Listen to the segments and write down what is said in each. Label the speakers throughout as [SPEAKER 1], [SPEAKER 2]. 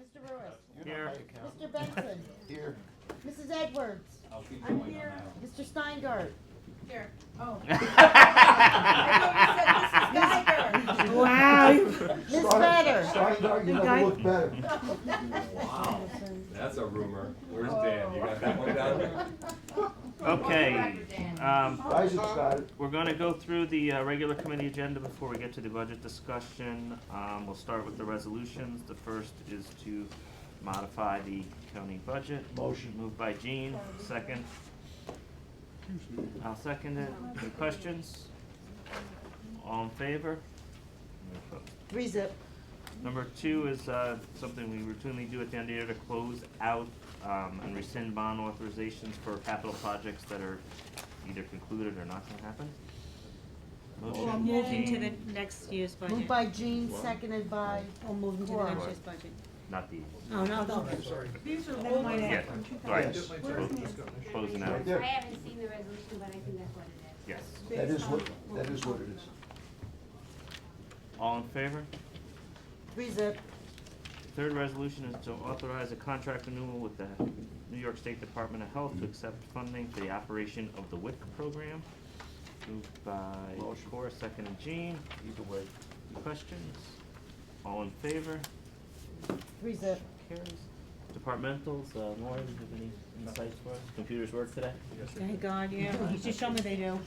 [SPEAKER 1] Mr. Lewis.
[SPEAKER 2] Here.
[SPEAKER 1] Mr. Benson.
[SPEAKER 3] Here.
[SPEAKER 1] Mrs. Edwards.
[SPEAKER 4] I'm here.
[SPEAKER 1] Mr. Steingart.
[SPEAKER 4] Here. Oh.
[SPEAKER 1] Wow. Ms. Vedder.
[SPEAKER 3] Steindart, you never look better.
[SPEAKER 5] Wow, that's a rumor. Where's Dan? You got that one down?
[SPEAKER 2] Okay,
[SPEAKER 3] Isaac's got it.
[SPEAKER 2] we're gonna go through the regular committee agenda before we get to the budget discussion. We'll start with the resolutions. The first is to modify the county budget.
[SPEAKER 3] Motion.
[SPEAKER 2] Moved by Jean, second. I'll second it. Any questions? All in favor? Any opposed?
[SPEAKER 1] 3-0.
[SPEAKER 2] Number 2 is something we routinely do at the end of the year to close out and rescind bond authorizations for capital projects that are either concluded or not gonna happen.
[SPEAKER 6] Or move into the next year's budget.
[SPEAKER 1] Moved by Jean, seconded by
[SPEAKER 6] Or move into the
[SPEAKER 1] Cora.
[SPEAKER 6] next year's budget.
[SPEAKER 2] Not these.
[SPEAKER 6] Oh, no, no.
[SPEAKER 4] These are
[SPEAKER 6] Never
[SPEAKER 4] old
[SPEAKER 6] mind
[SPEAKER 4] ones
[SPEAKER 2] Yeah,
[SPEAKER 4] from 2000.
[SPEAKER 2] right.
[SPEAKER 3] Yes.
[SPEAKER 2] Closing out.
[SPEAKER 3] Right there.
[SPEAKER 7] I haven't seen the resolution, but I think that's what it is.
[SPEAKER 2] Yes.
[SPEAKER 3] That is what it is.
[SPEAKER 2] All in favor?
[SPEAKER 1] 3-0.
[SPEAKER 2] Third resolution is to authorize a contract renewal with the New York State Department of Health to accept funding for the operation of the WIC program. Moved by
[SPEAKER 3] Motion.
[SPEAKER 2] Cora, seconded Jean.
[SPEAKER 3] Either way.
[SPEAKER 2] Any questions? All in favor?
[SPEAKER 1] 3-0.
[SPEAKER 2] Carries. Departmentals, Laura, do you have any insights for us? Computers work today?
[SPEAKER 6] Thank God, yeah. You just show me they do.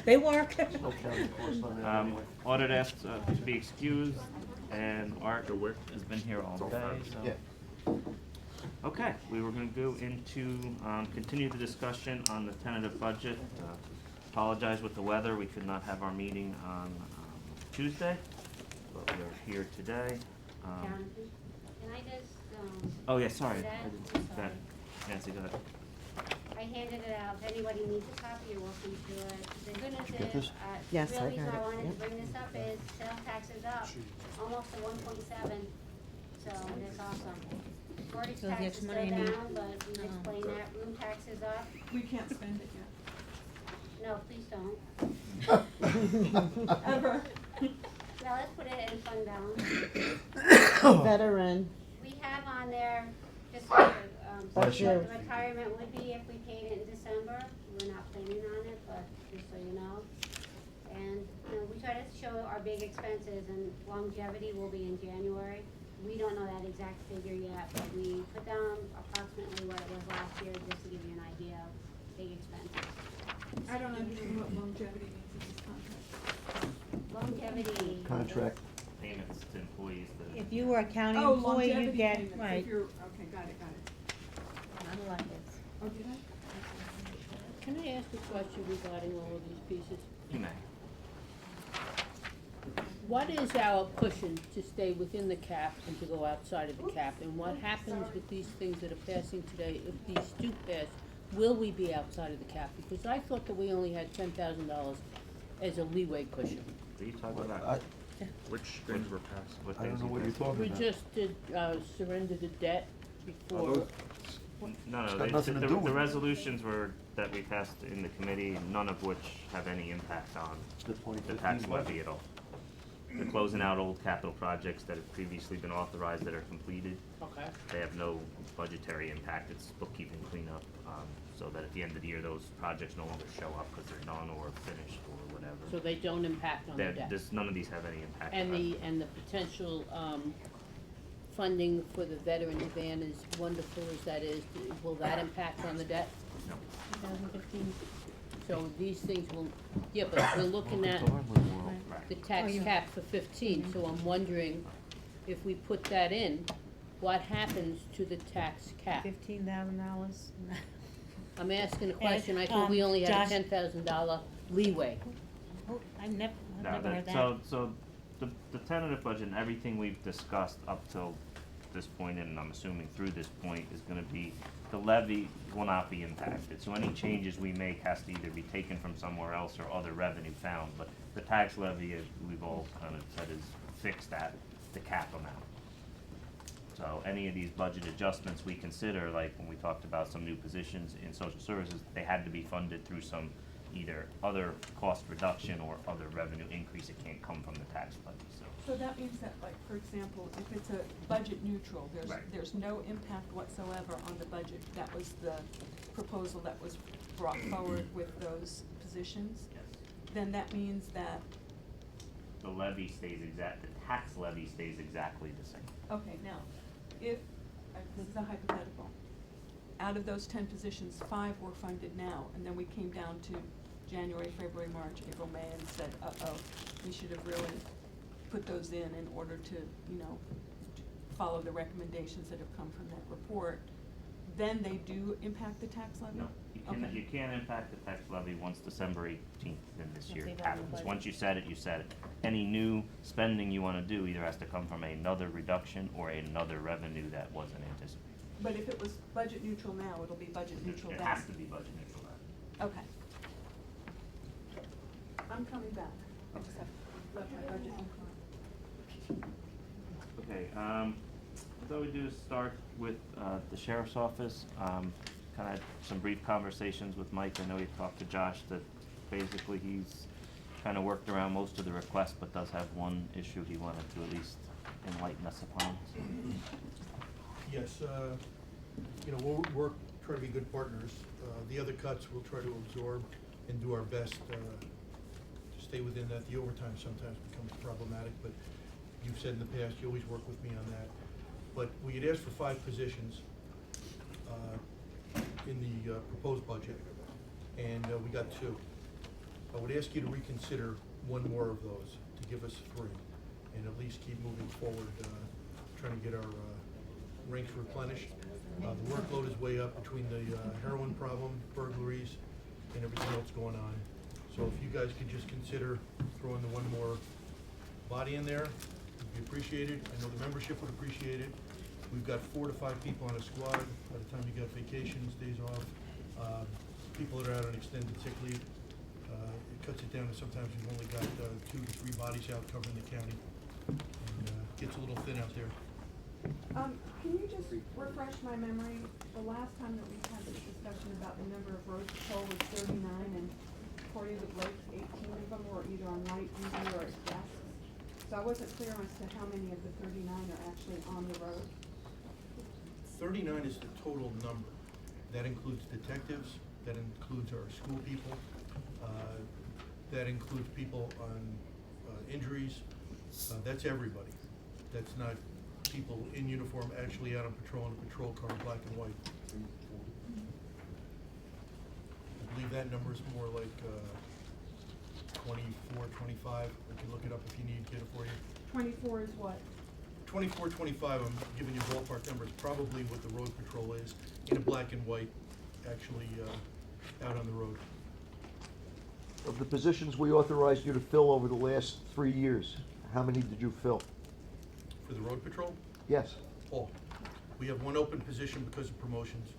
[SPEAKER 6] They work.
[SPEAKER 3] No county cost on that anyway.
[SPEAKER 2] Audit asked to be excused, and Art has been here all day, so.
[SPEAKER 3] Yeah.
[SPEAKER 2] Okay, we were gonna go into, continue the discussion on the tentative budget. Apologize with the weather, we could not have our meeting on Tuesday, but we're here today.
[SPEAKER 7] Jonathan, can I just,
[SPEAKER 2] Oh, yeah, sorry.
[SPEAKER 7] That-
[SPEAKER 2] I didn't-
[SPEAKER 7] I'm
[SPEAKER 2] that-
[SPEAKER 7] sorry.
[SPEAKER 2] Nancy, go ahead.
[SPEAKER 7] I handed it out, if anybody needs a copy, you're welcome to it. The good news
[SPEAKER 3] get this?
[SPEAKER 7] is,
[SPEAKER 1] Yes,
[SPEAKER 7] the
[SPEAKER 1] I
[SPEAKER 7] real reason
[SPEAKER 1] got
[SPEAKER 7] I
[SPEAKER 1] it,
[SPEAKER 7] wanted
[SPEAKER 1] yep.
[SPEAKER 7] to bring this up is sales tax is up, almost to 1.7, so that's awesome. Mortgage
[SPEAKER 6] So the
[SPEAKER 7] tax is
[SPEAKER 6] extra
[SPEAKER 7] still
[SPEAKER 6] money I need.
[SPEAKER 7] down, but we explained that, room tax is up,
[SPEAKER 4] We can't spend it
[SPEAKER 7] no, please don't.
[SPEAKER 4] yet. Ever.
[SPEAKER 7] Now, let's put it in fund balance.
[SPEAKER 1] Veteran.
[SPEAKER 7] We have on there, just so,
[SPEAKER 1] Bless
[SPEAKER 7] so
[SPEAKER 1] you.
[SPEAKER 7] the retirement would be if we paid it in December. We're not planning on it, but just so you know. And, we try to show our big expenses, and longevity will be in January. We don't know that exact figure yet, but we put down approximately what it was last year, just to give you an idea of big expenses.
[SPEAKER 4] I don't understand what longevity means in this contract.
[SPEAKER 7] Longevity.
[SPEAKER 3] Contract.
[SPEAKER 2] Payments to employees that.
[SPEAKER 6] If you were a county
[SPEAKER 4] Oh,
[SPEAKER 6] employee, you
[SPEAKER 4] longevity
[SPEAKER 6] get,
[SPEAKER 4] payments,
[SPEAKER 6] right.
[SPEAKER 4] if you're, okay, got it.
[SPEAKER 6] Unlike this.
[SPEAKER 4] Oh, did I?
[SPEAKER 8] Can I ask a question regarding all of these pieces?
[SPEAKER 2] You may.
[SPEAKER 8] What is our cushion to stay within the cap and to go outside of the cap? And what happens with these things that are passing today, if these do pass, will we be outside of the cap? Because I thought that we only had $10,000 as a leeway cushion.
[SPEAKER 2] What are you talking about?
[SPEAKER 3] I
[SPEAKER 5] Which things were passed?
[SPEAKER 2] What
[SPEAKER 3] I don't
[SPEAKER 2] things
[SPEAKER 3] know
[SPEAKER 2] you
[SPEAKER 3] what you're
[SPEAKER 2] passed?
[SPEAKER 3] talking
[SPEAKER 8] We
[SPEAKER 3] about.
[SPEAKER 8] just did surrender the debt before.
[SPEAKER 2] No,
[SPEAKER 3] It's
[SPEAKER 2] no,
[SPEAKER 3] got nothing to do with
[SPEAKER 2] the
[SPEAKER 3] it.
[SPEAKER 2] resolutions were, that we passed in the committee, none of which have any impact on
[SPEAKER 3] The
[SPEAKER 2] the tax
[SPEAKER 3] 2015
[SPEAKER 2] levy at all. They're closing out old capital projects that have previously been authorized that are completed.
[SPEAKER 8] Okay.
[SPEAKER 2] They have no budgetary impact, it's bookkeeping cleanup, so that at the end of the year, those projects no longer show up because they're done or finished or whatever.
[SPEAKER 8] So they don't impact on the debt?
[SPEAKER 2] None of these have any impact.
[SPEAKER 8] And
[SPEAKER 2] on
[SPEAKER 8] the potential funding for the veteran van, as wonderful as that is, will that impact on the debt?
[SPEAKER 2] No.
[SPEAKER 8] 2015? So these things will, yeah, but we're looking at
[SPEAKER 2] Right.
[SPEAKER 8] the tax
[SPEAKER 6] Oh, you-
[SPEAKER 8] cap for 15, so I'm wondering if we put that in, what happens to the tax cap?
[SPEAKER 6] $15,000.
[SPEAKER 8] I'm asking a question, I thought we only had
[SPEAKER 6] Josh-
[SPEAKER 8] a $10,000 leeway.
[SPEAKER 6] Oh, I've never
[SPEAKER 2] No,
[SPEAKER 6] heard that.
[SPEAKER 2] so the tentative budget and everything we've discussed up till this point, and I'm assuming through this point, is gonna be, the levy will not be impacted. So any changes we make has to either be taken from somewhere else or other revenue found, but the tax levy, we've all kind of said is fixed at the cap amount. So any of these budget adjustments we consider, like when we talked about some new positions in social services, they had to be funded through some either other cost reduction or other revenue increase. It can't come from the tax levy, so.
[SPEAKER 4] So that means that, like, for example, if it's a budget neutral,
[SPEAKER 2] Right.
[SPEAKER 4] there's no impact whatsoever on the budget. That was the proposal that was brought forward with those positions.
[SPEAKER 2] Yes.
[SPEAKER 4] Then that means that,
[SPEAKER 2] The levy stays the tax levy stays exactly the same.
[SPEAKER 4] okay, now, if, this is a hypothetical, out of those 10 positions, 5 were funded now, and then we came down to January, February, March, April, May, and said, uh-oh, we should have really put those in order to, follow the recommendations that have come from that report, then they do impact the tax levy?
[SPEAKER 2] No,
[SPEAKER 4] Okay.
[SPEAKER 2] you can't impact the tax levy once December 18th in this
[SPEAKER 6] Once
[SPEAKER 2] year
[SPEAKER 6] they've already
[SPEAKER 2] happens.
[SPEAKER 6] budgeted.
[SPEAKER 2] Once you said it, you said it. Any new spending you wanna do either has to come from another reduction or another revenue that wasn't anticipated.
[SPEAKER 4] But if it was budget neutral now, it'll be budget neutral
[SPEAKER 2] It
[SPEAKER 4] then?
[SPEAKER 2] has to be budget neutral then.
[SPEAKER 4] Okay. I'm coming back. I just have left my budget in.
[SPEAKER 2] Okay, what we do is start with, the sheriff's office. Kinda had some brief conversations with Mike. I know he talked to Josh that basically he's kinda worked around most of the requests, but does have one issue he wanted to at least enlighten us upon.
[SPEAKER 9] Yes, we'll work, try to be good partners. The other cuts we'll try to absorb and do our best to stay within that. The overtime sometimes becomes problematic, but you've said in the past, you always work with me on that. But we had asked for 5 positions in the proposed budget, and we got 2. I would ask you to reconsider one more of those to give us 3, and at least keep moving forward, trying to get our ranks replenished. The workload is way up between the heroin problem, burglaries, and everything else going on. So if you guys could just consider throwing the one more body in there, it'd be appreciated. I know the membership would appreciate it. We've got 4 to 5 people on a squad. By the time you got vacations, days off, people that are out on extended sick leave, it cuts it down to sometimes we've only got 2 to 3 bodies out covering the county. And gets a little thin out there.
[SPEAKER 4] Can you just refresh my memory? The last time that we had this discussion about the number of road patrol was 39, and according to Blake, 18 of them were either on light duty or at desks. So I wasn't clear as to how many of the 39 are actually on the road.
[SPEAKER 9] 39 is the total number. That includes detectives, that includes our school people, that includes people on injuries. That's everybody. That's not people in uniform actually out on patrol in a patrol car, black and white. I believe that number is more like 24, 25. I can look it up if you need to get it for you.
[SPEAKER 4] 24 is what?
[SPEAKER 9] 24, 25, I'm giving you ballpark numbers, probably what the road patrol is, in a black and white, actually, out on the road.
[SPEAKER 3] Of the positions we authorized you to fill over the last 3 years, how many did you fill?
[SPEAKER 9] For the road patrol,
[SPEAKER 3] Yes.
[SPEAKER 9] all. We have 1 open position because of promotions,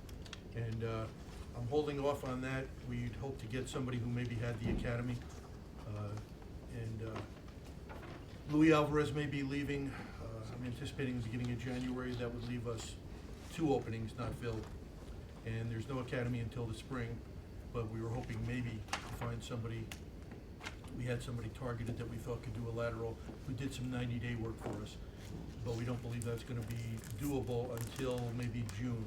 [SPEAKER 9] and I'm holding off on that. We'd hope to get somebody who maybe had the academy, and Louis Alvarez may be leaving. I'm anticipating the beginning of January. That would leave us 2 openings not filled, and there's no academy until the spring, but we were hoping maybe to find somebody. We had somebody targeted that we thought could do a lateral, who did some 90-day work for us, but we don't believe that's gonna be doable until maybe June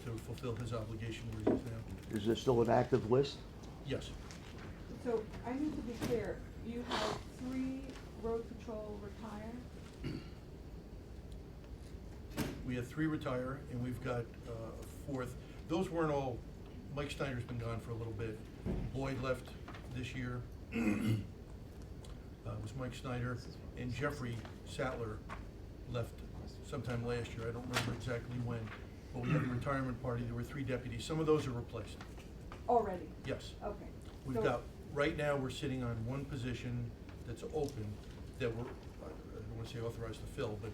[SPEAKER 9] to fulfill his obligation where he is now.
[SPEAKER 3] Is there still an active list?
[SPEAKER 9] Yes,
[SPEAKER 4] So I need to be clear, you have 3 road patrol retire?
[SPEAKER 9] we had 3 retire, and we've got a 4th. Those weren't all, Mike Snyder's been gone for a little bit. Boyd left this year. It was Mike Snyder, and Jeffrey Sattler left sometime last year. I don't remember exactly when, but we had the retirement party. There were 3 deputies. Some of those are replaced.
[SPEAKER 4] Already?
[SPEAKER 9] Yes.
[SPEAKER 4] Okay.
[SPEAKER 9] We've
[SPEAKER 4] So-
[SPEAKER 9] got, right now, we're sitting on 1 position that's open that we're, I don't wanna say authorized to fill, but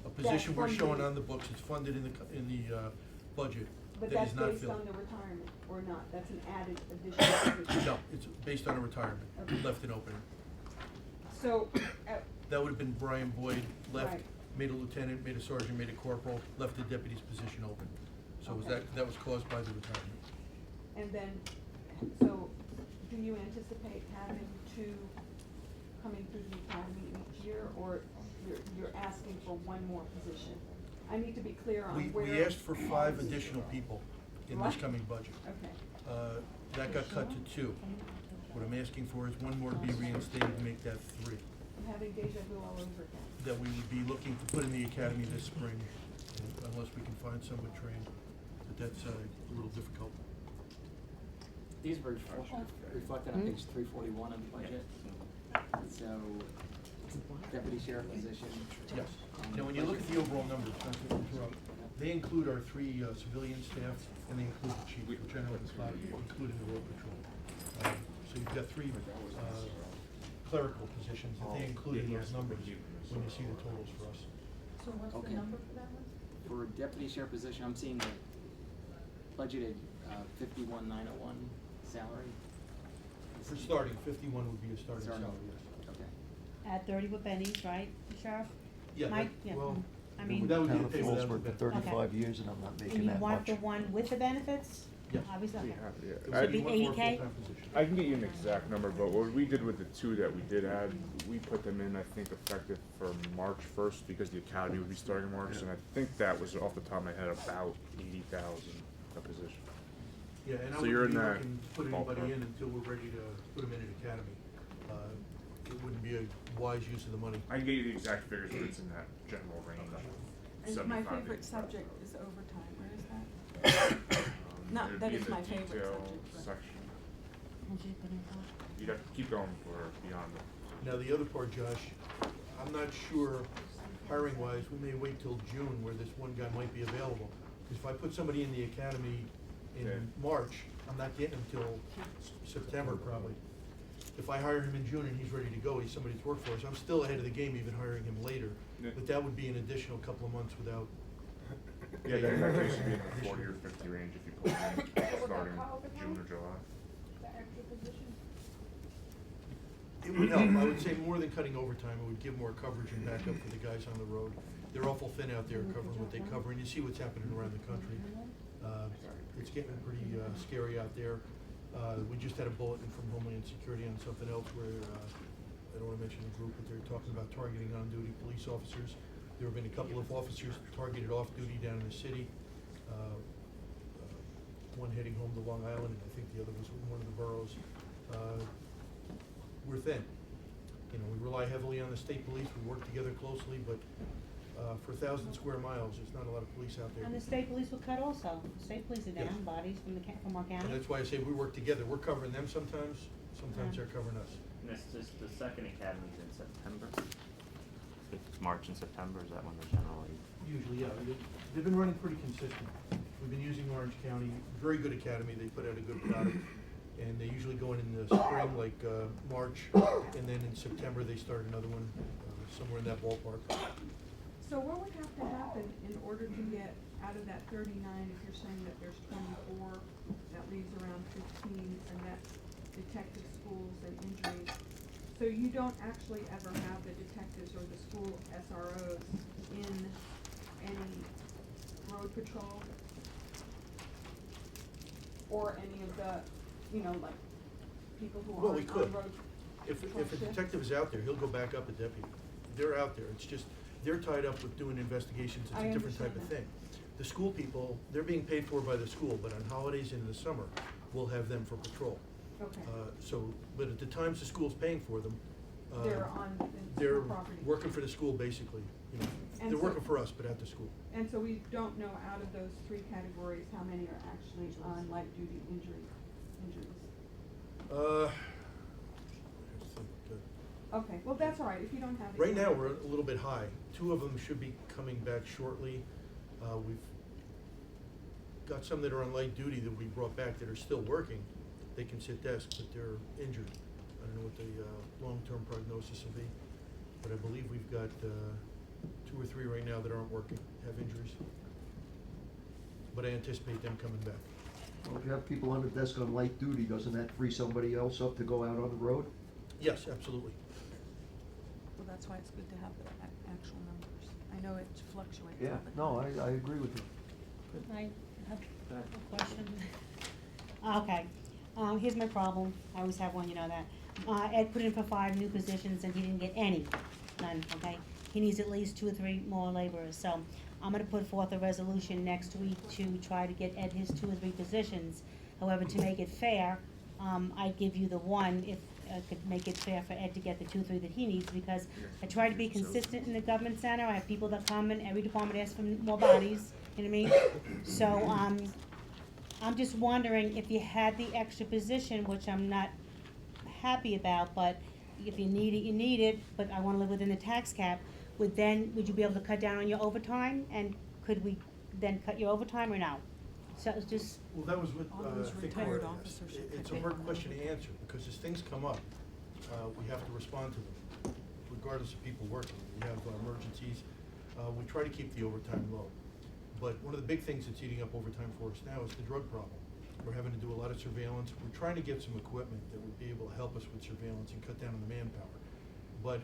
[SPEAKER 9] a position we're showing
[SPEAKER 4] funded.
[SPEAKER 9] on the books, it's funded in the budget,
[SPEAKER 4] But
[SPEAKER 9] that
[SPEAKER 4] that's
[SPEAKER 9] is not
[SPEAKER 4] based
[SPEAKER 9] filled.
[SPEAKER 4] on the retirement, or not? That's an added additional position?
[SPEAKER 9] No, it's based on a retirement,
[SPEAKER 4] Okay.
[SPEAKER 9] left an opening.
[SPEAKER 4] So,
[SPEAKER 9] That would've been Brian Boyd, left,
[SPEAKER 4] Right.
[SPEAKER 9] made a lieutenant, made a sergeant, made a corporal, left the deputy's position open. So was
[SPEAKER 4] Okay.
[SPEAKER 9] that was caused by the retirement.
[SPEAKER 4] and then, so, do you anticipate having 2 coming through the academy each year, or you're asking for one more position. I need to be clear on
[SPEAKER 9] We,
[SPEAKER 4] where.
[SPEAKER 9] we asked for 5 additional people in this
[SPEAKER 4] Right.
[SPEAKER 9] coming budget.
[SPEAKER 4] Okay,
[SPEAKER 9] That got cut to 2. What I'm asking for is one more to be reinstated and make that 3.
[SPEAKER 4] I'm having deja vu all over again.
[SPEAKER 9] That we would be looking to put in the academy this spring, unless we can find someone trained. But that's a little difficult.
[SPEAKER 10] These were reflected on page 341 of the budget. So, deputy sheriff position.
[SPEAKER 9] Yes. Now, when you look at the overall numbers, not to interrupt, they include our 3 civilian staff, and they include the chief, which I know is not including the road patrol. So you've got 3 clerical positions, and they include in those numbers when you see the totals for us.
[SPEAKER 4] So what's the
[SPEAKER 10] Okay.
[SPEAKER 4] number for that one?
[SPEAKER 10] For deputy sheriff position, I'm seeing the budgeted 51,901 salary.
[SPEAKER 9] For starting, 51 would be a starting
[SPEAKER 10] Starting.
[SPEAKER 9] salary, yes.
[SPEAKER 10] Okay.
[SPEAKER 6] At 30 with bennies, right, Sheriff?
[SPEAKER 9] Yeah,
[SPEAKER 6] Mike?
[SPEAKER 9] that-
[SPEAKER 6] Yeah,
[SPEAKER 9] well,
[SPEAKER 6] I mean,
[SPEAKER 9] that would be
[SPEAKER 3] Town
[SPEAKER 9] a
[SPEAKER 3] of
[SPEAKER 9] pay without
[SPEAKER 3] Phillipsburg for
[SPEAKER 9] benefit.
[SPEAKER 3] 35 years, and I'm not
[SPEAKER 6] and
[SPEAKER 3] making
[SPEAKER 6] you
[SPEAKER 3] that
[SPEAKER 6] want
[SPEAKER 3] much.
[SPEAKER 6] the one with the benefits?
[SPEAKER 9] Yes.
[SPEAKER 6] Obviously, okay.
[SPEAKER 9] It
[SPEAKER 6] Should
[SPEAKER 9] would
[SPEAKER 6] be
[SPEAKER 9] one more
[SPEAKER 6] 80K?
[SPEAKER 9] full-time position.
[SPEAKER 11] I can get you an exact number, but what we did with the 2 that we did add, we put them in, I think, effective for March 1st, because the academy would be starting in March, and I think that was off the top of my head about 80,000 a position.
[SPEAKER 9] Yeah, and I
[SPEAKER 11] So you're
[SPEAKER 9] wouldn't be
[SPEAKER 11] in that
[SPEAKER 9] looking to put anybody
[SPEAKER 11] ballpark.
[SPEAKER 9] in until we're ready to put them in an academy. It wouldn't be a wise use of the money.
[SPEAKER 11] I can get you the exact figures, but it's in that general range.
[SPEAKER 4] And
[SPEAKER 11] 75
[SPEAKER 4] my favorite
[SPEAKER 11] 85.
[SPEAKER 4] subject is overtime, where is that? Not
[SPEAKER 11] It'd
[SPEAKER 4] that
[SPEAKER 11] be in
[SPEAKER 4] it's
[SPEAKER 11] the
[SPEAKER 4] my favorite
[SPEAKER 11] detail
[SPEAKER 4] subject, but-
[SPEAKER 11] section.
[SPEAKER 6] And she's putting forward.
[SPEAKER 11] You'd have to keep going for beyond it.
[SPEAKER 9] Now, the other part, Josh, I'm not sure, hiring wise, we may wait till June where this one guy might be available. Because if I put somebody in the academy
[SPEAKER 11] Yeah.
[SPEAKER 9] in March, I'm not getting him till September probably. If I hire him in June and he's ready to go, he's somebody to work for us, I'm still ahead of the game even hiring him later.
[SPEAKER 11] Yeah.
[SPEAKER 9] But that would be an additional couple of months without.
[SPEAKER 11] Yeah, that case would be in the 40 or 50 range if you put it in starting June or July.
[SPEAKER 9] It would help, I would say more than cutting overtime, it would give more coverage and backup for the guys on the road. They're awful thin out there covering what they cover, and you see what's happening around the country. It's getting pretty scary out there. We just had a bulletin from Homeland Security on something else where, I don't wanna mention the group, but they're talking about targeting on-duty police officers. There have been a couple of officers targeted off-duty down in the city. One heading home to Long Island, and I think the other was in one of the boroughs. We're thin. You know, we rely heavily on the state police, we work together closely, but, for 1,000 square miles, there's not a lot of police out there.
[SPEAKER 6] And the state police will cut also. The state police are
[SPEAKER 9] Yes.
[SPEAKER 6] down bodies from from our
[SPEAKER 9] And
[SPEAKER 6] county.
[SPEAKER 9] that's why I say we work together, we're covering them sometimes
[SPEAKER 6] Yeah.
[SPEAKER 9] they're covering us.
[SPEAKER 2] And this is the second academy's in September. It's March and September, is that when they're generally?
[SPEAKER 9] Usually, yeah, they've been running pretty consistent. We've been using Orange County, very good academy, they put out a good product. And they usually go in the spring, like, March, and then in September, they start another one, somewhere in that ballpark.
[SPEAKER 4] So what would have to happen in order to get out of that 39, if you're saying that there's 24, that leaves around 15, and that's detective schools and injuries? So you don't actually ever have the detectives or the school SROs in any road patrol? Or any of the, you know, like, people who
[SPEAKER 9] Well,
[SPEAKER 4] are
[SPEAKER 9] we
[SPEAKER 4] on
[SPEAKER 9] could.
[SPEAKER 4] road
[SPEAKER 9] If
[SPEAKER 4] patrol
[SPEAKER 9] a
[SPEAKER 4] shift?
[SPEAKER 9] detective is out there, he'll go back up a deputy. They're out there, it's just, they're tied up with doing investigations, it's
[SPEAKER 4] I
[SPEAKER 9] a different type of
[SPEAKER 4] understand
[SPEAKER 9] thing. The school people, they're being paid for by the school, but on holidays and in the summer, we'll have them for patrol.
[SPEAKER 4] Okay.
[SPEAKER 9] So, but at the times the school's paying for them,
[SPEAKER 4] They're on the
[SPEAKER 9] they're
[SPEAKER 4] school property.
[SPEAKER 9] working for the school basically, you know.
[SPEAKER 4] And
[SPEAKER 9] They're
[SPEAKER 4] so-
[SPEAKER 9] working for us, but at the school.
[SPEAKER 4] And so we don't know out of those 3 categories, how many are actually on light duty injuries?
[SPEAKER 9] I think,
[SPEAKER 4] Okay, well, that's all right, if you don't have it.
[SPEAKER 9] right now, we're a little bit high. 2 of them should be coming back shortly. We've got some that are on light duty that we brought back that are still working. They can sit desks, but they're injured. I don't know what the long-term prognosis will be, but I believe we've got 2 or 3 right now that aren't working, have injuries. But I anticipate them coming back.
[SPEAKER 3] Well, if you have people on the desk on light duty, doesn't that free somebody else up to go out on the road?
[SPEAKER 9] Yes, absolutely.
[SPEAKER 4] Well, that's why it's good to have the actual numbers. I know it fluctuates.
[SPEAKER 3] Yeah,
[SPEAKER 4] all the
[SPEAKER 3] no,
[SPEAKER 4] time.
[SPEAKER 3] I agree with you.
[SPEAKER 6] I have a question. Okay, here's my problem, I always have one, you know that. Ed put in for 5 new positions and he didn't get any, none, okay? he needs at least 2 or 3 more laborers. So I'm gonna put forth a resolution next week to try to get Ed his 2 or 3 positions. However, to make it fair, I'd give you the 1 if I could make it fair for Ed to get the 2 or 3 that he needs, because I try to be consistent in the government center. I have people that come in, every department asks for more bodies, you know what I mean? So, I'm just wondering if you had the extra position, which I'm not happy about, but if you need it, you need it, but I wanna live within the tax cap, would you be able to cut down on your overtime? And could we then cut your overtime or no? So it's just,
[SPEAKER 9] Well, that was what,
[SPEAKER 4] All those
[SPEAKER 9] I think
[SPEAKER 4] retired
[SPEAKER 9] Laura asked.
[SPEAKER 4] officers should
[SPEAKER 9] It's
[SPEAKER 4] get
[SPEAKER 9] a hard
[SPEAKER 4] paid more.
[SPEAKER 9] question to answer, because as things come up, we have to respond to them, regardless of people working. We have emergencies, we try to keep the overtime low. But one of the big things that's eating up overtime for us now is the drug problem. We're having to do a lot of surveillance. We're trying to get some equipment that would be able to help us with surveillance and cut down on the manpower. But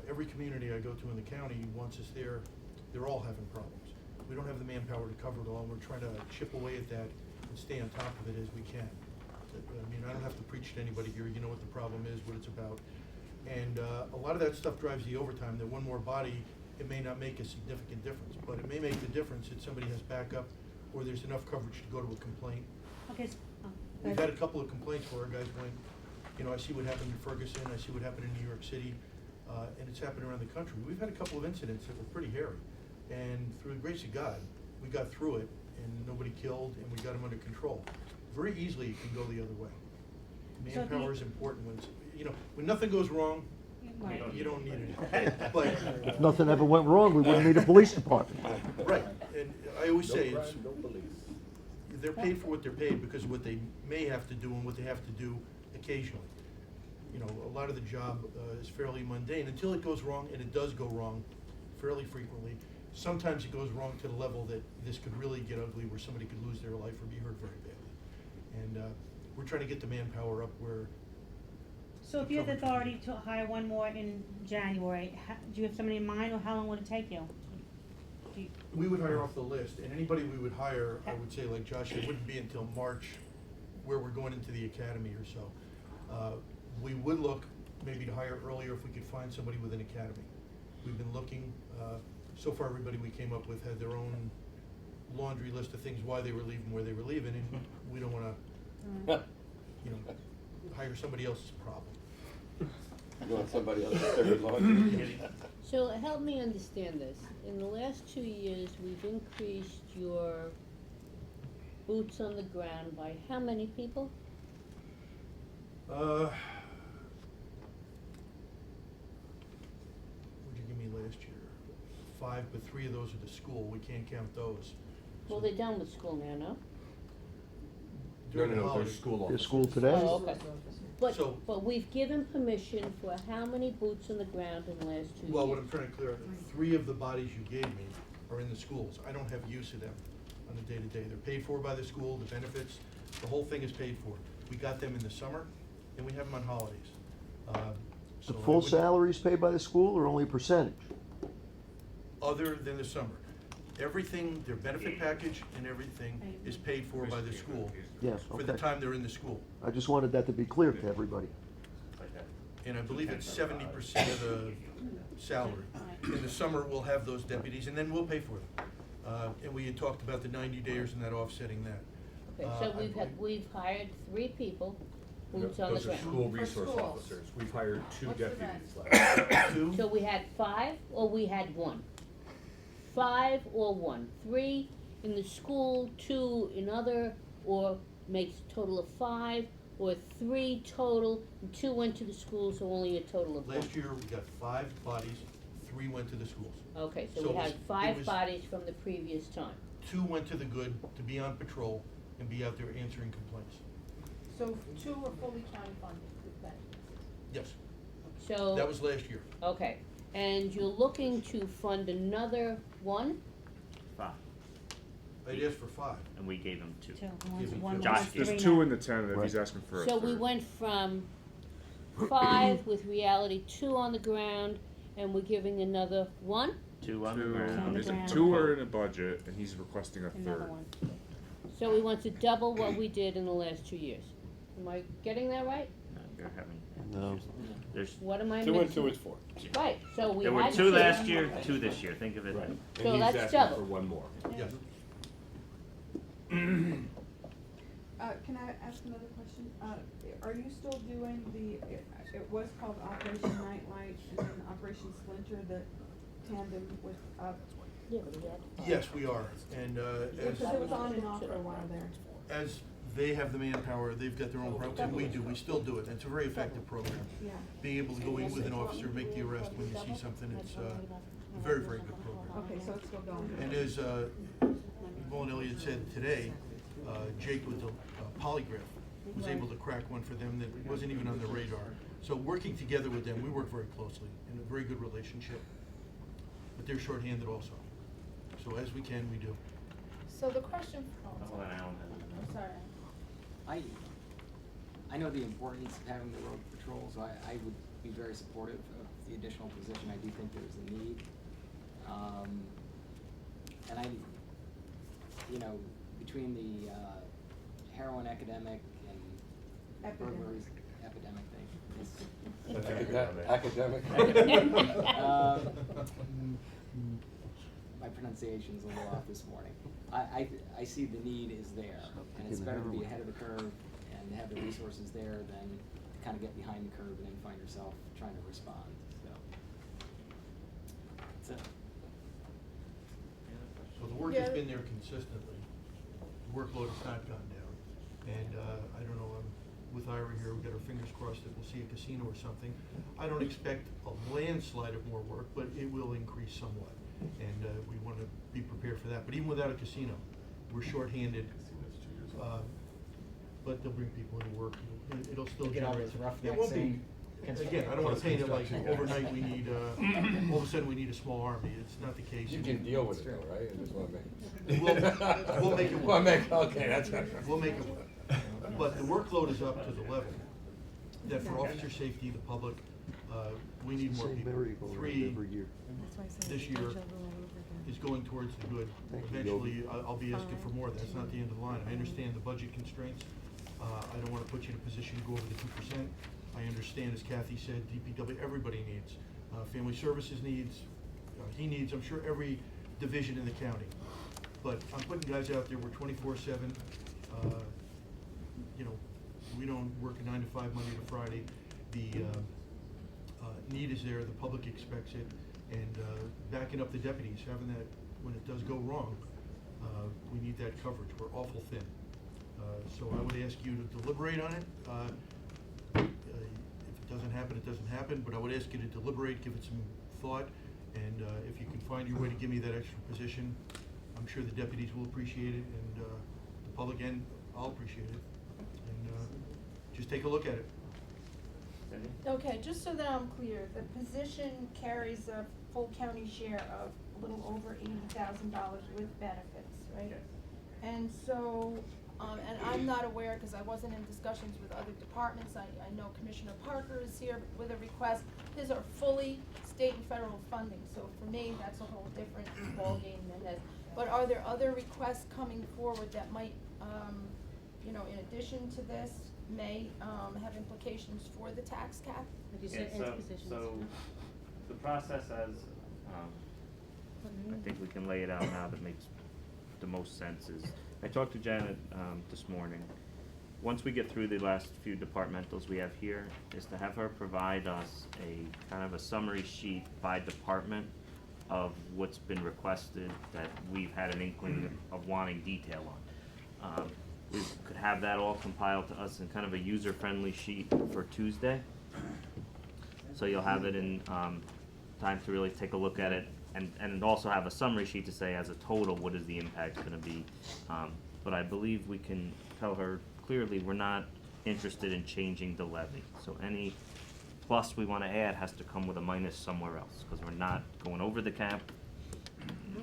[SPEAKER 9] every community I go to in the county, once it's there, they're all having problems. We don't have the manpower to cover it all, and we're trying to chip away at that and stay on top of it as we can. I mean, I don't have to preach to anybody here, you know what the problem is, what it's about. And a lot of that stuff drives the overtime, that one more body, it may not make a significant difference, but it may make the difference that somebody has backup, or there's enough coverage to go to a complaint.
[SPEAKER 6] okay,
[SPEAKER 9] We've had a couple of complaints where our guys went, you know, I see what happened in Ferguson, I see what happened in New York City, and it's happened around the country. We've had a couple of incidents that were pretty hairy, and through the grace of God, we got through it, and nobody killed, and we got them under control. Very easily, it can go the other way.
[SPEAKER 6] So the-
[SPEAKER 9] Manpower is important when, you know, when nothing goes wrong,
[SPEAKER 6] right.
[SPEAKER 9] you don't need it. But,
[SPEAKER 3] If nothing ever went wrong, we wouldn't need a police department.
[SPEAKER 9] right, and I always say, it's, they're paid for what they're paid because of what they may have to do and what they have to do occasionally. You know, a lot of the job is fairly mundane until it goes wrong, and it does go wrong fairly frequently. Sometimes it goes wrong to the level that this could really get ugly, where somebody could lose their life or be hurt very badly. And we're trying to get the manpower up where.
[SPEAKER 6] So if you have the authority to hire 1 more in January, do you have somebody in mind, or how long would it take you? Do you?
[SPEAKER 9] We would hire off the list, and anybody we would hire, I would say, like Josh, it wouldn't be until March, where we're going into the academy or so. We would look maybe to hire earlier if we could find somebody with an academy. We've been looking, so far everybody we came up with had their own laundry list of things, why they were leaving, where they were leaving, and we don't wanna, you know, hire somebody else's problem.
[SPEAKER 5] You want somebody else to serve laundry?
[SPEAKER 8] So help me understand this. In the last 2 years, we've increased your boots on the ground by how many people?
[SPEAKER 9] What'd you give me last year? 5, but 3 of those are the school, we can't count those.
[SPEAKER 8] Well, they're done with school now, no?
[SPEAKER 9] During the
[SPEAKER 5] No,
[SPEAKER 9] holidays.
[SPEAKER 5] there's school
[SPEAKER 3] Their
[SPEAKER 5] officers.
[SPEAKER 3] school today?
[SPEAKER 8] Oh, okay.
[SPEAKER 9] So-
[SPEAKER 8] But we've given permission for how many boots on the ground in the last 2 years?
[SPEAKER 9] Well, what I'm trying to clear, 3 of the bodies you gave me are in the schools. I don't have use of them on a day-to-day. They're paid for by the school, the benefits, the whole thing is paid for. We got them in the summer, and we have them on holidays. So
[SPEAKER 3] The
[SPEAKER 9] I
[SPEAKER 3] full
[SPEAKER 9] would-
[SPEAKER 3] salary is paid by the school, or only a percentage?
[SPEAKER 9] Other than the summer. Everything, their benefit package and everything is paid for by the school
[SPEAKER 3] Yes,
[SPEAKER 9] for the
[SPEAKER 3] okay.
[SPEAKER 9] time they're in the school.
[SPEAKER 3] I just wanted that to be clear to everybody.
[SPEAKER 9] And I believe it's 70% of the salary. In the summer, we'll have those deputies, and then we'll pay for them. And we had talked about the 90 days and that offsetting that.
[SPEAKER 8] Okay, so we've hired 3 people, boots on the
[SPEAKER 5] Those are
[SPEAKER 8] ground.
[SPEAKER 5] school resource
[SPEAKER 1] schools.
[SPEAKER 5] officers. We've hired 2
[SPEAKER 1] What's the
[SPEAKER 5] deputies
[SPEAKER 1] rest?
[SPEAKER 5] last.
[SPEAKER 9] 2,
[SPEAKER 8] So we had 5, or we had 1? 5 or 1? 3 in the school, 2 in other, or makes a total of 5, or 3 total, and 2 went to the school, so only a total of 1?
[SPEAKER 9] last year, we got 5 bodies, 3 went to the schools.
[SPEAKER 8] Okay,
[SPEAKER 9] So
[SPEAKER 8] so
[SPEAKER 9] it
[SPEAKER 8] we had
[SPEAKER 9] was-
[SPEAKER 8] 5
[SPEAKER 9] it was-
[SPEAKER 8] bodies from the previous time.
[SPEAKER 9] 2 went to the good to be on patrol and be out there answering complaints.
[SPEAKER 1] So 2 are fully county funded with benefits.
[SPEAKER 9] Yes,
[SPEAKER 8] So.
[SPEAKER 9] that was last year.
[SPEAKER 8] Okay, and you're looking to fund another 1?
[SPEAKER 2] 5,
[SPEAKER 9] I'd asked for 5.
[SPEAKER 2] and we gave them 2.
[SPEAKER 6] Two,
[SPEAKER 9] Give me
[SPEAKER 6] one,
[SPEAKER 9] two.
[SPEAKER 6] one,
[SPEAKER 2] Josh,
[SPEAKER 6] three
[SPEAKER 11] There's 2
[SPEAKER 6] now.
[SPEAKER 11] in the 10, and he's
[SPEAKER 3] Right.
[SPEAKER 11] asking for a
[SPEAKER 8] So we
[SPEAKER 11] third.
[SPEAKER 8] went from 5 with reality 2 on the ground, and we're giving another 1?
[SPEAKER 2] 2 on the
[SPEAKER 11] Two,
[SPEAKER 2] ground.
[SPEAKER 11] there's a
[SPEAKER 6] ground.
[SPEAKER 11] 2 are in a budget, and he's requesting a
[SPEAKER 6] Another
[SPEAKER 11] third.
[SPEAKER 6] one.
[SPEAKER 8] So we want to double what we did in the last 2 years. Am I getting that right?
[SPEAKER 2] No, you're having.
[SPEAKER 3] No.
[SPEAKER 2] There's,
[SPEAKER 8] What am I
[SPEAKER 5] Two
[SPEAKER 8] missing?
[SPEAKER 5] and two is four.
[SPEAKER 8] Right, so we
[SPEAKER 2] there were
[SPEAKER 8] had
[SPEAKER 2] two
[SPEAKER 8] six.
[SPEAKER 2] last year, two this year, think of it.
[SPEAKER 5] Right. And
[SPEAKER 8] So
[SPEAKER 5] he's
[SPEAKER 8] that's
[SPEAKER 5] asking
[SPEAKER 8] double.
[SPEAKER 5] for one more.
[SPEAKER 9] Yes.
[SPEAKER 12] Can I ask another question? Are you still doing it was called Operation Nightlight and then Operation Splinter, the tandem with,
[SPEAKER 8] Yeah, but we had five.
[SPEAKER 9] Yes, we are, and,
[SPEAKER 12] because it was on and off for a while there.
[SPEAKER 9] as they have the manpower, they've got their own program, and we still do it, and it's a very effective program.
[SPEAKER 12] Yeah.
[SPEAKER 9] Being able to go in with an officer, make the arrest when you see something, it's a very, very good program.
[SPEAKER 12] Okay, so it's still going.
[SPEAKER 9] And as Bo and Elliot said today, Jake with the polygraph was able to crack one for them that wasn't even on the radar. So working together with them, we work very closely, in a very good relationship. But they're shorthanded also. So as we can, we do.
[SPEAKER 1] So the question,
[SPEAKER 2] I'll let Alan have it.
[SPEAKER 1] I'm sorry.
[SPEAKER 10] I know the importance of having the road patrol, so I would be very supportive of the additional position. I do think there's a need. And between the heroin epidemic and burglaries epidemic thing.
[SPEAKER 5] Academic.
[SPEAKER 10] My pronunciation's a little off this morning. I see the need is there, and it's better to be ahead of the curve and have the resources there than to kind of get behind the curve and then find yourself trying to respond, so. That's it.
[SPEAKER 9] So the work has been there consistently. The workload has not gone down. And I don't know, with Ira here, we've got our fingers crossed that we'll see a casino or something. I don't expect a landslide of more work, but it will increase somewhat. And we want to be prepared for that. But even without a casino, we're shorthanded. But they'll bring people into work. It'll still
[SPEAKER 10] Get all
[SPEAKER 9] generate
[SPEAKER 10] those
[SPEAKER 9] some.
[SPEAKER 10] roughnecks
[SPEAKER 9] It won't be,
[SPEAKER 10] and
[SPEAKER 9] again, I don't want to paint it like overnight we need, all of a sudden we need a small army. It's not the case.
[SPEAKER 5] You can deal with it though, right? I just wanna make.
[SPEAKER 9] We'll make it work.
[SPEAKER 5] Well, okay, that's.
[SPEAKER 9] We'll make it work. But the workload is up to the level that for officer safety, the public, we need more
[SPEAKER 3] Same
[SPEAKER 9] people.
[SPEAKER 3] merry-go-round
[SPEAKER 9] 3
[SPEAKER 3] every year.
[SPEAKER 9] this year is going towards the good.
[SPEAKER 3] Thank you,
[SPEAKER 9] Eventually, I'll be asking for more. That's not the end of the line. I understand the budget constraints. I don't wanna put you in a position to go over the 2%. I understand, as Kathy said, DPW, everybody needs. Family Services needs, he needs, I'm sure every division in the county. But I'm putting guys out there, we're 24/7. We don't work a 9 to 5 Monday to Friday. The need is there, the public expects it, and backing up the deputies, having that, when it does go wrong, we need that coverage. We're awful thin. So I would ask you to deliberate on it. If it doesn't happen, it doesn't happen, but I would ask you to deliberate, give it some thought, and if you can find your way to give me that extra position, I'm sure the deputies will appreciate it, and the public, and I'll appreciate it. And just take a look at it.
[SPEAKER 1] Okay, just so that I'm clear, the position carries a full county share of a little over $80,000 with benefits, right?
[SPEAKER 2] Yes.
[SPEAKER 1] And so, and I'm not aware, because I wasn't in discussions with other departments, I know Commissioner Parker is here with a request. These are fully state and federal funding, so for me, that's a whole different ballgame than that. But are there other requests coming forward that might, in addition to this, may have implications for the tax cap?
[SPEAKER 6] Like you
[SPEAKER 2] Yeah,
[SPEAKER 6] said, Ed's positions.
[SPEAKER 2] so the process as, I think we can lay it out now that makes the most sense is, I talked to Janet, this morning. Once we get through the last few departmentals we have here, is to have her provide us a kind of a summary sheet by department of what's been requested that we've had an inkling of wanting detail on. We could have that all compiled to us in kind of a user-friendly sheet for Tuesday. So you'll have it in time to really take a look at it, and also have a summary sheet to say as a total, what is the impact gonna be. But I believe we can tell her clearly, we're not interested in changing the levy. So any plus we wanna add has to come with a minus somewhere else, because we're not going over the cap.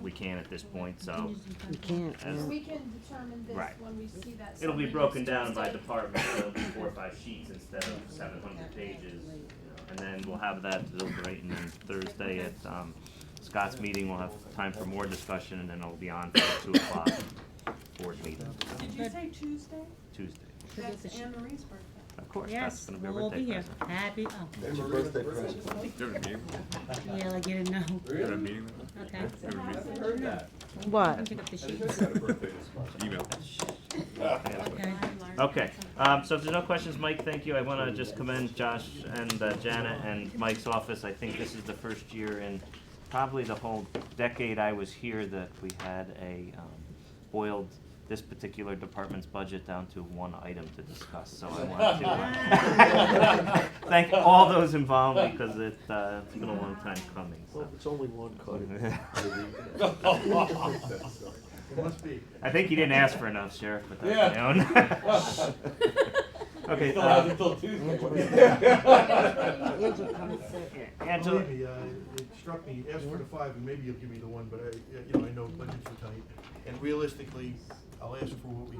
[SPEAKER 2] We can't at this point, so.
[SPEAKER 6] We can't,
[SPEAKER 2] as-
[SPEAKER 1] We can determine this
[SPEAKER 2] Right.
[SPEAKER 1] when we see that.
[SPEAKER 2] It'll be
[SPEAKER 1] summary
[SPEAKER 2] broken
[SPEAKER 1] next
[SPEAKER 2] down by
[SPEAKER 1] Tuesday.
[SPEAKER 2] department, so it'll be 4 or 5 sheets instead of 700 pages. And then we'll have that to deliberate, and then Thursday at Scott's meeting, we'll have time for more discussion, and then it'll be on for 2 o'clock board meeting,
[SPEAKER 12] Did you say Tuesday?
[SPEAKER 2] Tuesday.
[SPEAKER 12] That's Anne Marie's birthday.
[SPEAKER 2] Of course, that's
[SPEAKER 6] Yes,
[SPEAKER 2] gonna be a
[SPEAKER 6] we'll all
[SPEAKER 2] birthday
[SPEAKER 6] be here.
[SPEAKER 2] present.
[SPEAKER 6] Happy,
[SPEAKER 3] That's your birthday present.
[SPEAKER 11] You have a meeting?
[SPEAKER 6] yeah, like you didn't know.
[SPEAKER 11] You have a meeting?
[SPEAKER 6] Okay.
[SPEAKER 11] You have a meeting?
[SPEAKER 5] I've heard that.
[SPEAKER 6] What? Pick up the sheets.
[SPEAKER 11] Email.
[SPEAKER 6] Okay.
[SPEAKER 2] Okay, so if there's no questions, Mike, thank you. I wanna just commend Josh and Janet and Mike's office. I think this is the first year in probably the whole decade I was here that we had boiled this particular department's budget down to one item to discuss. So I want to thank all those involved because it's been a long time coming, so.
[SPEAKER 3] Well, it's only one cut.
[SPEAKER 9] It must be.
[SPEAKER 2] I think you didn't ask for enough, Sheriff, but that's
[SPEAKER 5] Yeah.
[SPEAKER 2] my own. Okay,
[SPEAKER 5] Still have until Tuesday.
[SPEAKER 2] Angela.
[SPEAKER 9] Believe me, it struck me, ask for the 5 and maybe you'll give me the 1, but I know budgets are tight. And realistically, I'll ask for what we,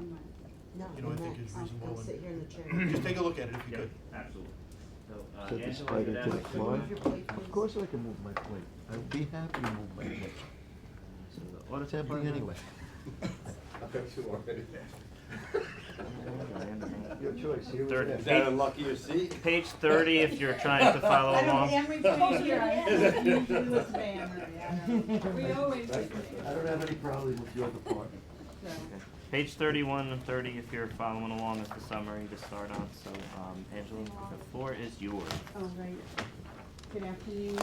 [SPEAKER 9] I think is reasonable. And just take a look at it if you
[SPEAKER 2] Yeah,
[SPEAKER 9] could.
[SPEAKER 2] absolutely. So,
[SPEAKER 3] Set this
[SPEAKER 2] Angela,
[SPEAKER 3] right
[SPEAKER 2] you
[SPEAKER 3] into the
[SPEAKER 2] have-
[SPEAKER 3] clock. Of course I can move my plate. I would be happy to move my plate.
[SPEAKER 2] So the audit
[SPEAKER 3] It's empty
[SPEAKER 2] department-
[SPEAKER 3] anyway.
[SPEAKER 5] I've got 2 already.
[SPEAKER 3] Your choice, here we
[SPEAKER 2] Third.
[SPEAKER 3] go.
[SPEAKER 5] Is that a luckier seat?
[SPEAKER 2] Page 30 if you're trying to follow along.
[SPEAKER 12] We always.
[SPEAKER 3] I don't have any problem with your department.
[SPEAKER 2] Page 31 and 30 if you're following along with the summary to start on. So, Angela, the floor is yours.
[SPEAKER 13] All right. Good afternoon.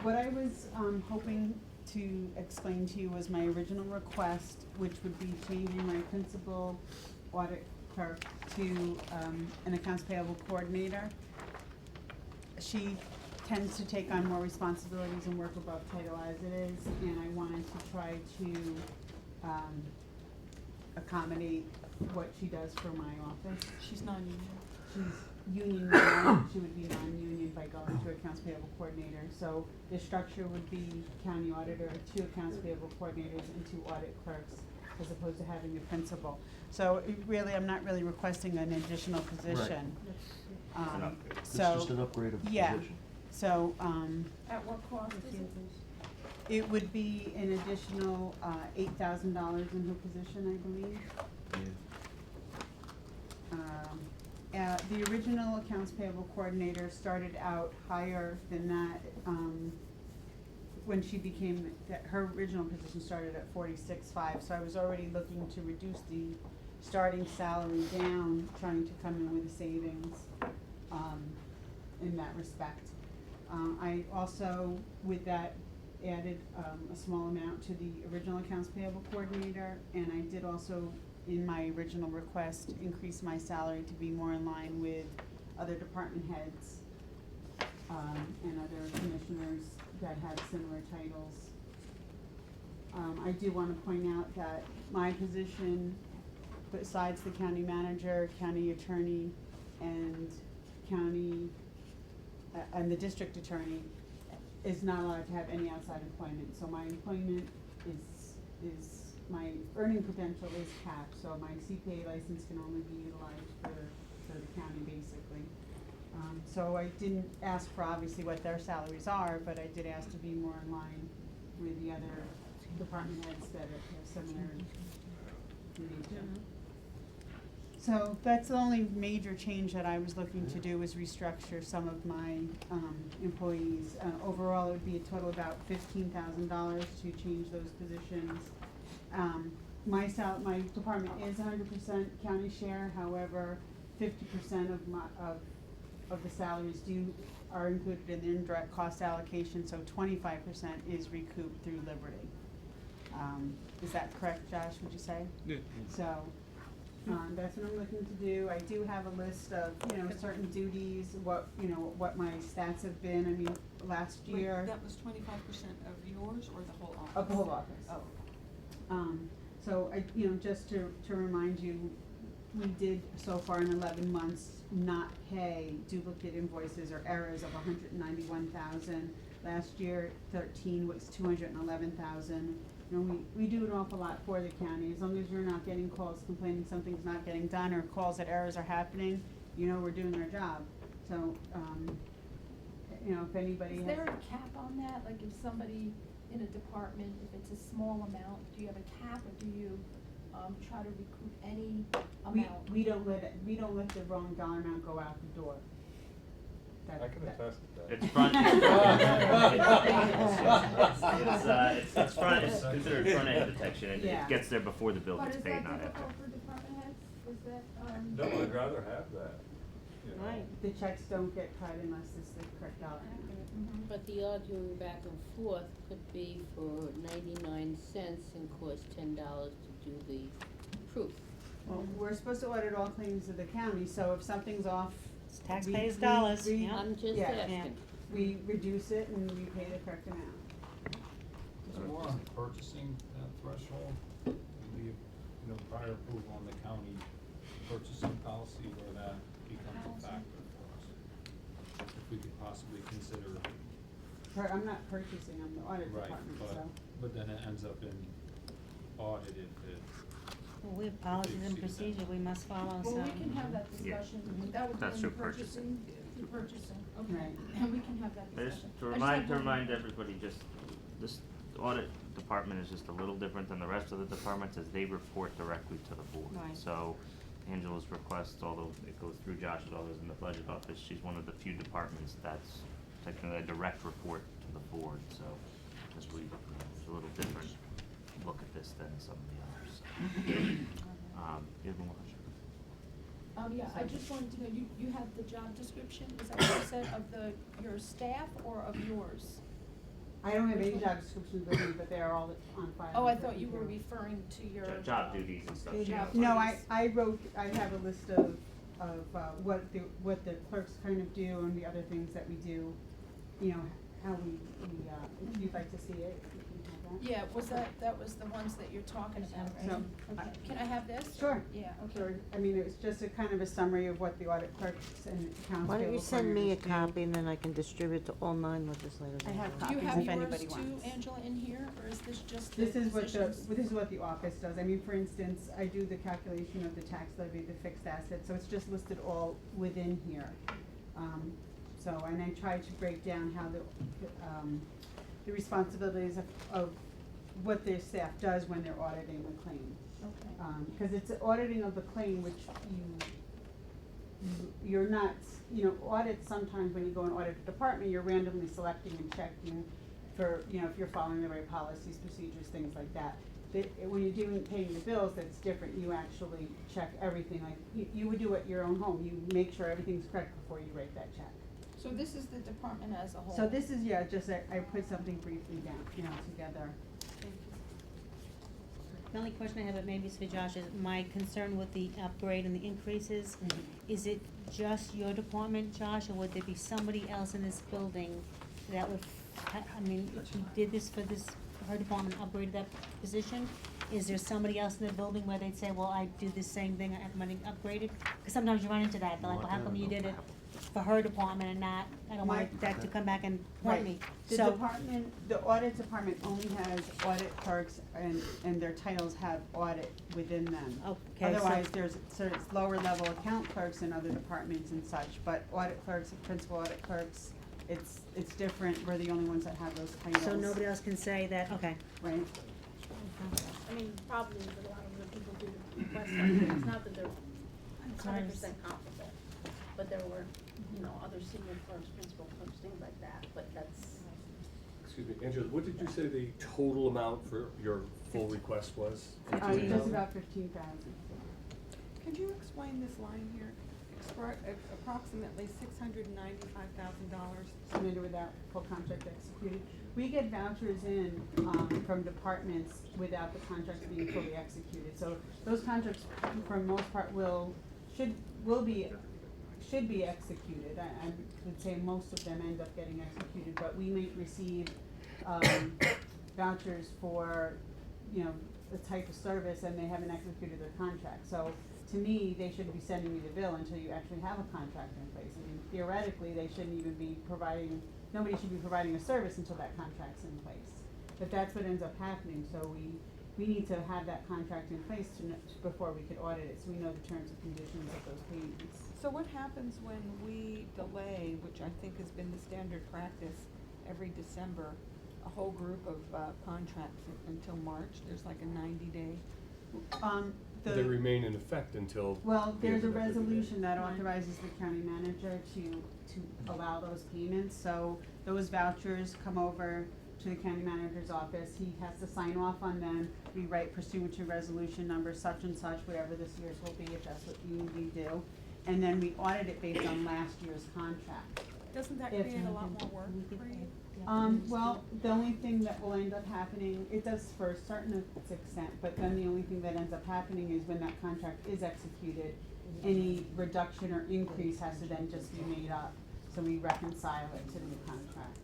[SPEAKER 13] What I was hoping to explain to you was my original request, which would be changing my principal audit clerk to an accounts payable coordinator. She tends to take on more responsibilities and work above title as it is, and I wanted to try to accommodate what she does for my office.
[SPEAKER 4] She's non-union.
[SPEAKER 13] She's union now, she would be non-union by going to accounts payable coordinator. So the structure would be county auditor, 2 accounts payable coordinators, and 2 audit clerks, as opposed to having a principal. So I'm not really requesting an additional position.
[SPEAKER 3] It's just an upgrade of position.
[SPEAKER 13] Yeah, so,
[SPEAKER 1] At what cost is it?
[SPEAKER 13] it would be an additional, $8,000 in her position, I believe. The original accounts payable coordinator started out higher than that, when she became, her original position started at 46.5, so I was already looking to reduce the starting salary down, trying to come in with a savings, in that respect. I also, with that, added, a small amount to the original accounts payable coordinator, and I did also, in my original request, increase my salary to be more in line with other department heads, and other commissioners that have similar titles. I do wanna point out that my position, besides the county manager, county attorney, and and the district attorney, is not allowed to have any outside employment. So my employment is my earning potential is capped, so my CPA license can only be utilized for the county, basically. So I didn't ask for obviously what their salaries are, but I did ask to be more in line with the other department heads that are similar in nature. So that's the only major change that I was looking to do, was restructure some of my employees. Overall, it would be a total of about $15,000 to change those positions. My department is 100% county share, however, 50% of the salaries are included in the indirect cost allocation, so 25% is recouped through Liberty. Is that correct, Josh, would you say?
[SPEAKER 11] Yeah.
[SPEAKER 13] So, that's what I'm looking to do. I do have a list of, certain duties, what my stats have been. I mean, last
[SPEAKER 4] Wait,
[SPEAKER 13] year.
[SPEAKER 4] that was 25% of yours or the whole office?
[SPEAKER 13] Of the whole office.
[SPEAKER 4] Oh.
[SPEAKER 13] So just to remind you, we did so far in 11 months not pay duplicate invoices or errors of 191,000. Last year, 13 was 211,000. We do an awful lot for the county. As long as you're not getting calls complaining something's not getting done, or calls that errors are happening, we're doing our job. So, if anybody
[SPEAKER 1] Is
[SPEAKER 13] has.
[SPEAKER 1] there a cap on that? Like if somebody in a department, if it's a small amount, do you have a cap or do you try to recoup any
[SPEAKER 13] We,
[SPEAKER 1] amount.
[SPEAKER 13] we don't let the wrong dollar amount go out the door. That-
[SPEAKER 5] I can
[SPEAKER 13] that-
[SPEAKER 5] attest to that.
[SPEAKER 2] It's front, it's front, it's considered front end detection, and
[SPEAKER 13] Yeah.
[SPEAKER 2] it gets there before the bill
[SPEAKER 1] But
[SPEAKER 2] gets
[SPEAKER 1] is
[SPEAKER 2] paid,
[SPEAKER 1] that
[SPEAKER 2] not
[SPEAKER 1] difficult
[SPEAKER 2] after.
[SPEAKER 1] for department heads? Is that,
[SPEAKER 5] No, I'd rather have that, you know.
[SPEAKER 6] Right.
[SPEAKER 13] The checks don't get cut unless it's the correct dollar amount.
[SPEAKER 1] Mhm.
[SPEAKER 8] But the arguing back and forth could be for 99 cents and cost $10 to do the proof.
[SPEAKER 13] Well, we're supposed to audit all claims of the county, so if something's off.
[SPEAKER 6] It's taxpayers'
[SPEAKER 13] we-
[SPEAKER 6] dollars,
[SPEAKER 13] we-
[SPEAKER 6] yeah.
[SPEAKER 8] I'm just
[SPEAKER 13] Yeah.
[SPEAKER 8] asking.
[SPEAKER 13] We reduce it and we pay the correct amount.
[SPEAKER 14] Is there more on purchasing threshold? We leave, prior approval on the county purchasing policy where that becomes a factor for us. If we could possibly consider,
[SPEAKER 13] I'm not purchasing, I'm the audit
[SPEAKER 14] right,
[SPEAKER 13] department, so.
[SPEAKER 14] but then it ends up in audit if it.
[SPEAKER 6] Well, we have policies and procedure we must follow, so.
[SPEAKER 1] well, we can have that
[SPEAKER 2] Yeah.
[SPEAKER 1] discussion, that would be
[SPEAKER 2] That's
[SPEAKER 1] in the
[SPEAKER 2] through purchasing.
[SPEAKER 1] through purchasing, okay,
[SPEAKER 13] Right.
[SPEAKER 1] and we can have that
[SPEAKER 2] Just
[SPEAKER 1] discussion.
[SPEAKER 2] to
[SPEAKER 1] I just
[SPEAKER 2] remind,
[SPEAKER 1] had
[SPEAKER 2] to
[SPEAKER 1] one-
[SPEAKER 2] remind everybody, just, this audit department is just a little different than the rest of the departments, as they report directly to the board.
[SPEAKER 6] Right.
[SPEAKER 2] So Angela's request, although it goes through Josh and others in the budget office, she's one of the few departments that's technically a direct report to the board, so just it's a little different look at this than some of the others, so. You have one more question?
[SPEAKER 1] Yeah, I just wanted to know, you had the job description, is that what you said, of your staff or of yours?
[SPEAKER 13] I don't have any job descriptions with me, but they are all on file.
[SPEAKER 1] Oh, I thought you were referring to your.
[SPEAKER 2] Job duties and stuff, yeah.
[SPEAKER 13] No, I have a list of what the clerks kind of do and the other things that we do, how we, if you'd like to see it, you can have that.
[SPEAKER 1] Yeah, that was the ones that you're talking about, right?
[SPEAKER 13] So,
[SPEAKER 1] Okay, can I have this?
[SPEAKER 13] Sure.
[SPEAKER 1] Yeah, okay.
[SPEAKER 13] Sure. I mean, it was just a kind of a summary of what the audit clerks and accounts
[SPEAKER 15] Why don't you
[SPEAKER 13] payable
[SPEAKER 15] send me a
[SPEAKER 13] coordinators do.
[SPEAKER 15] copy and then I can distribute to all 9 legislators?
[SPEAKER 13] I have
[SPEAKER 1] Do you
[SPEAKER 13] copies
[SPEAKER 1] have
[SPEAKER 13] if
[SPEAKER 1] yours
[SPEAKER 13] anybody
[SPEAKER 1] too,
[SPEAKER 13] wants.
[SPEAKER 1] Angela, in here, or is this just the
[SPEAKER 13] This is
[SPEAKER 1] positions?
[SPEAKER 13] this is what the office does. I mean, for instance, I do the calculation of the tax levy, the fixed assets, so it's just listed all within here. And I try to break down how the responsibilities of what their staff does when they're auditing the claim.
[SPEAKER 1] Okay.
[SPEAKER 13] Cause it's auditing of the claim which you're not, audits sometimes when you go and audit a department, you're randomly selecting and checking for, if you're following the right policies, procedures, things like that. When you're paying the bills, that's different, you actually check everything, like, you would do at your own home, you make sure everything's correct before you write that check.
[SPEAKER 1] So this is the department as a whole?
[SPEAKER 13] So this is, just, I put something briefly down, together.
[SPEAKER 6] The only question I have, but maybe it's for Josh, is my concern with the upgrade and the increases. Is it just your department, Josh, or would there be somebody else in this building that would, if you did this for her department, upgraded that position? Is there somebody else in the building where they'd say, well, I do the same thing, I have money upgraded? Cause sometimes you run into that, they're like, well, how come you did it for her department and not, I don't want that to come back and haunt me.
[SPEAKER 13] The
[SPEAKER 6] So,
[SPEAKER 13] department, the audit department only has audit clerks and their titles have audit within them.
[SPEAKER 6] Okay, so-
[SPEAKER 13] Otherwise, there's lower level account clerks in other departments and such, but audit clerks, principal audit clerks, it's different, we're the only ones that have those titles.
[SPEAKER 6] so nobody else can say that, okay.
[SPEAKER 13] Right,
[SPEAKER 16] I mean, the problem is a lot of the people do request something, it's not that they're 100% comparable, but there were, other senior clerks, principal clerks, things like that, but that's.
[SPEAKER 5] Excuse me, Angela, what did you say the total amount for your full request was?
[SPEAKER 13] just
[SPEAKER 5] 15,000?
[SPEAKER 13] about 15,000.
[SPEAKER 12] Could you explain this line here? Approximately $695,000.
[SPEAKER 13] Submitted without full contract executed. We get vouchers in, from departments without the contracts being fully executed. So those contracts, for the most part, should be executed. I would say most of them end up getting executed, but we may receive, vouchers for, the type of service and they haven't executed their contract. So to me, they shouldn't be sending me the bill until you actually have a contract in place. I mean, theoretically, they shouldn't even be nobody should be providing a service until that contract's in place. But that's what ends up happening, so we need to have that contract in place before we could audit it, so we know the terms and conditions of those payments.
[SPEAKER 12] So what happens when we delay, which I think has been the standard practice every December, a whole group of contracts until March? There's like a 90-day
[SPEAKER 5] They remain in effect until.
[SPEAKER 13] Well,
[SPEAKER 5] the end
[SPEAKER 13] there's a
[SPEAKER 5] of that 30 days.
[SPEAKER 13] resolution that authorizes the county manager to allow those payments, so those vouchers come over to the county manager's office, he has to sign off on them, we write pursuant to resolution number such and such, whatever this year's will be, if that's what you do, and then we audit it based on last year's contract.
[SPEAKER 4] Doesn't that
[SPEAKER 13] If
[SPEAKER 4] create a
[SPEAKER 13] we
[SPEAKER 4] lot
[SPEAKER 13] can-
[SPEAKER 4] more work for you?
[SPEAKER 13] Well, the only thing that will end up happening, it does for a certain extent, but then the only thing that ends up happening is when that contract is executed, any reduction or increase has to then just be made up, so we reconcile it to the new contract.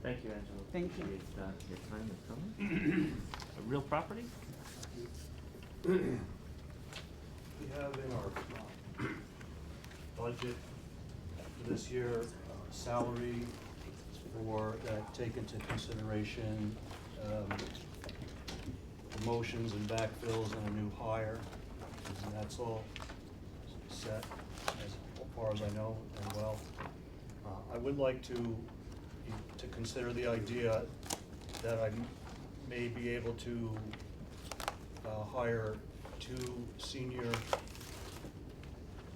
[SPEAKER 2] Thank you, Angela.
[SPEAKER 13] Thank you.
[SPEAKER 2] Appreciate, your time is coming. A real property?
[SPEAKER 17] We have in our budget for this year, salary for that take into consideration, promotions and backfills and a new hire. And that's all set as far as I know and well. I would like to consider the idea that I may be able to hire 2 senior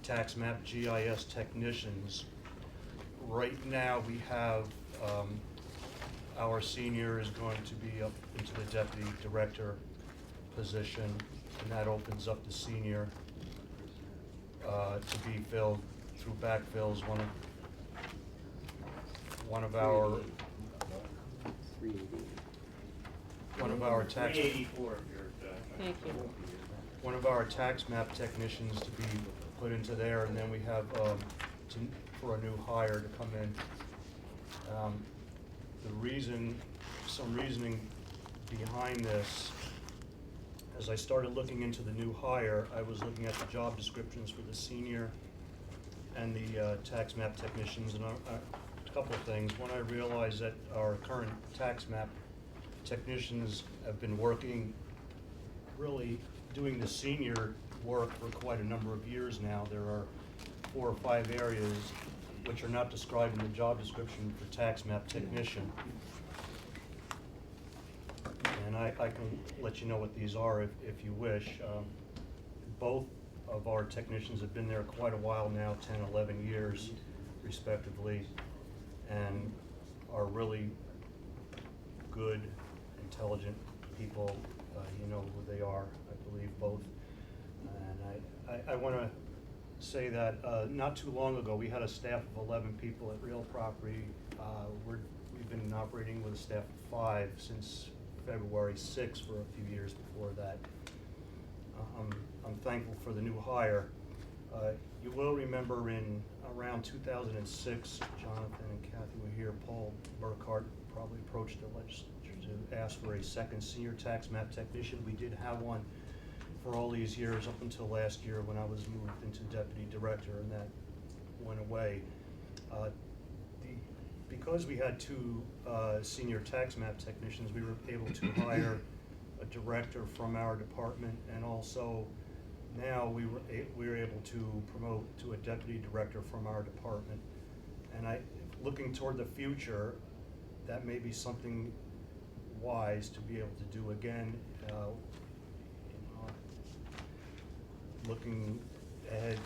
[SPEAKER 17] tax map GIS technicians. Right now, we have, our senior is going to be up into the deputy director position, and that opens up the senior to be filled through backfills. One of our tax.
[SPEAKER 2] 384 if you're,
[SPEAKER 8] Thank you.
[SPEAKER 17] One of our tax map technicians to be put into there, and then we have, for a new hire to come in. Some reasoning behind this, as I started looking into the new hire, I was looking at the job descriptions for the senior and the tax map technicians, and a couple of things. One, I realized that our current tax map technicians have been working, really doing the senior work for quite a number of years now. There are 4 or 5 areas which are not described in the job description for tax map technician. And I can let you know what these are if you wish. Both of our technicians have been there quite a while now, 10, 11 years respectively, and are really good, intelligent people. You know who they are, I believe, both. And I want to say that not too long ago, we had a staff of 11 people at Real Property. We've been operating with a staff of 5 since February 6 for a few years before that. I'm thankful for the new hire. You will remember in around 2006, Jonathan and Kathy were here. Paul Burkhart probably approached the legislature to ask for a second senior tax map technician. We did have one for all these years up until last year when I was moved into deputy director, and that went away. Because we had 2 senior tax map technicians, we were able to hire a director from our department, and also now we were able to promote to a deputy director from our department. And looking toward the future, that may be something wise to be able to do again. Looking ahead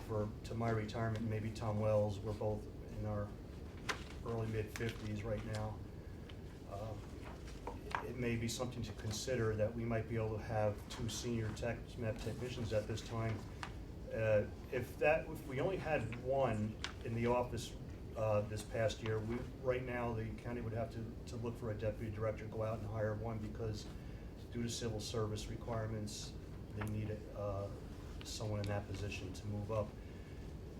[SPEAKER 17] to my retirement, maybe Tom Wells, we're both in our early mid-50s right now. It may be something to consider that we might be able to have 2 senior tax map technicians at this time. If we only had 1 in the office this past year, right now the county would have to look for a deputy director, go out and hire 1, because due to civil service requirements, they need someone in that position to move up.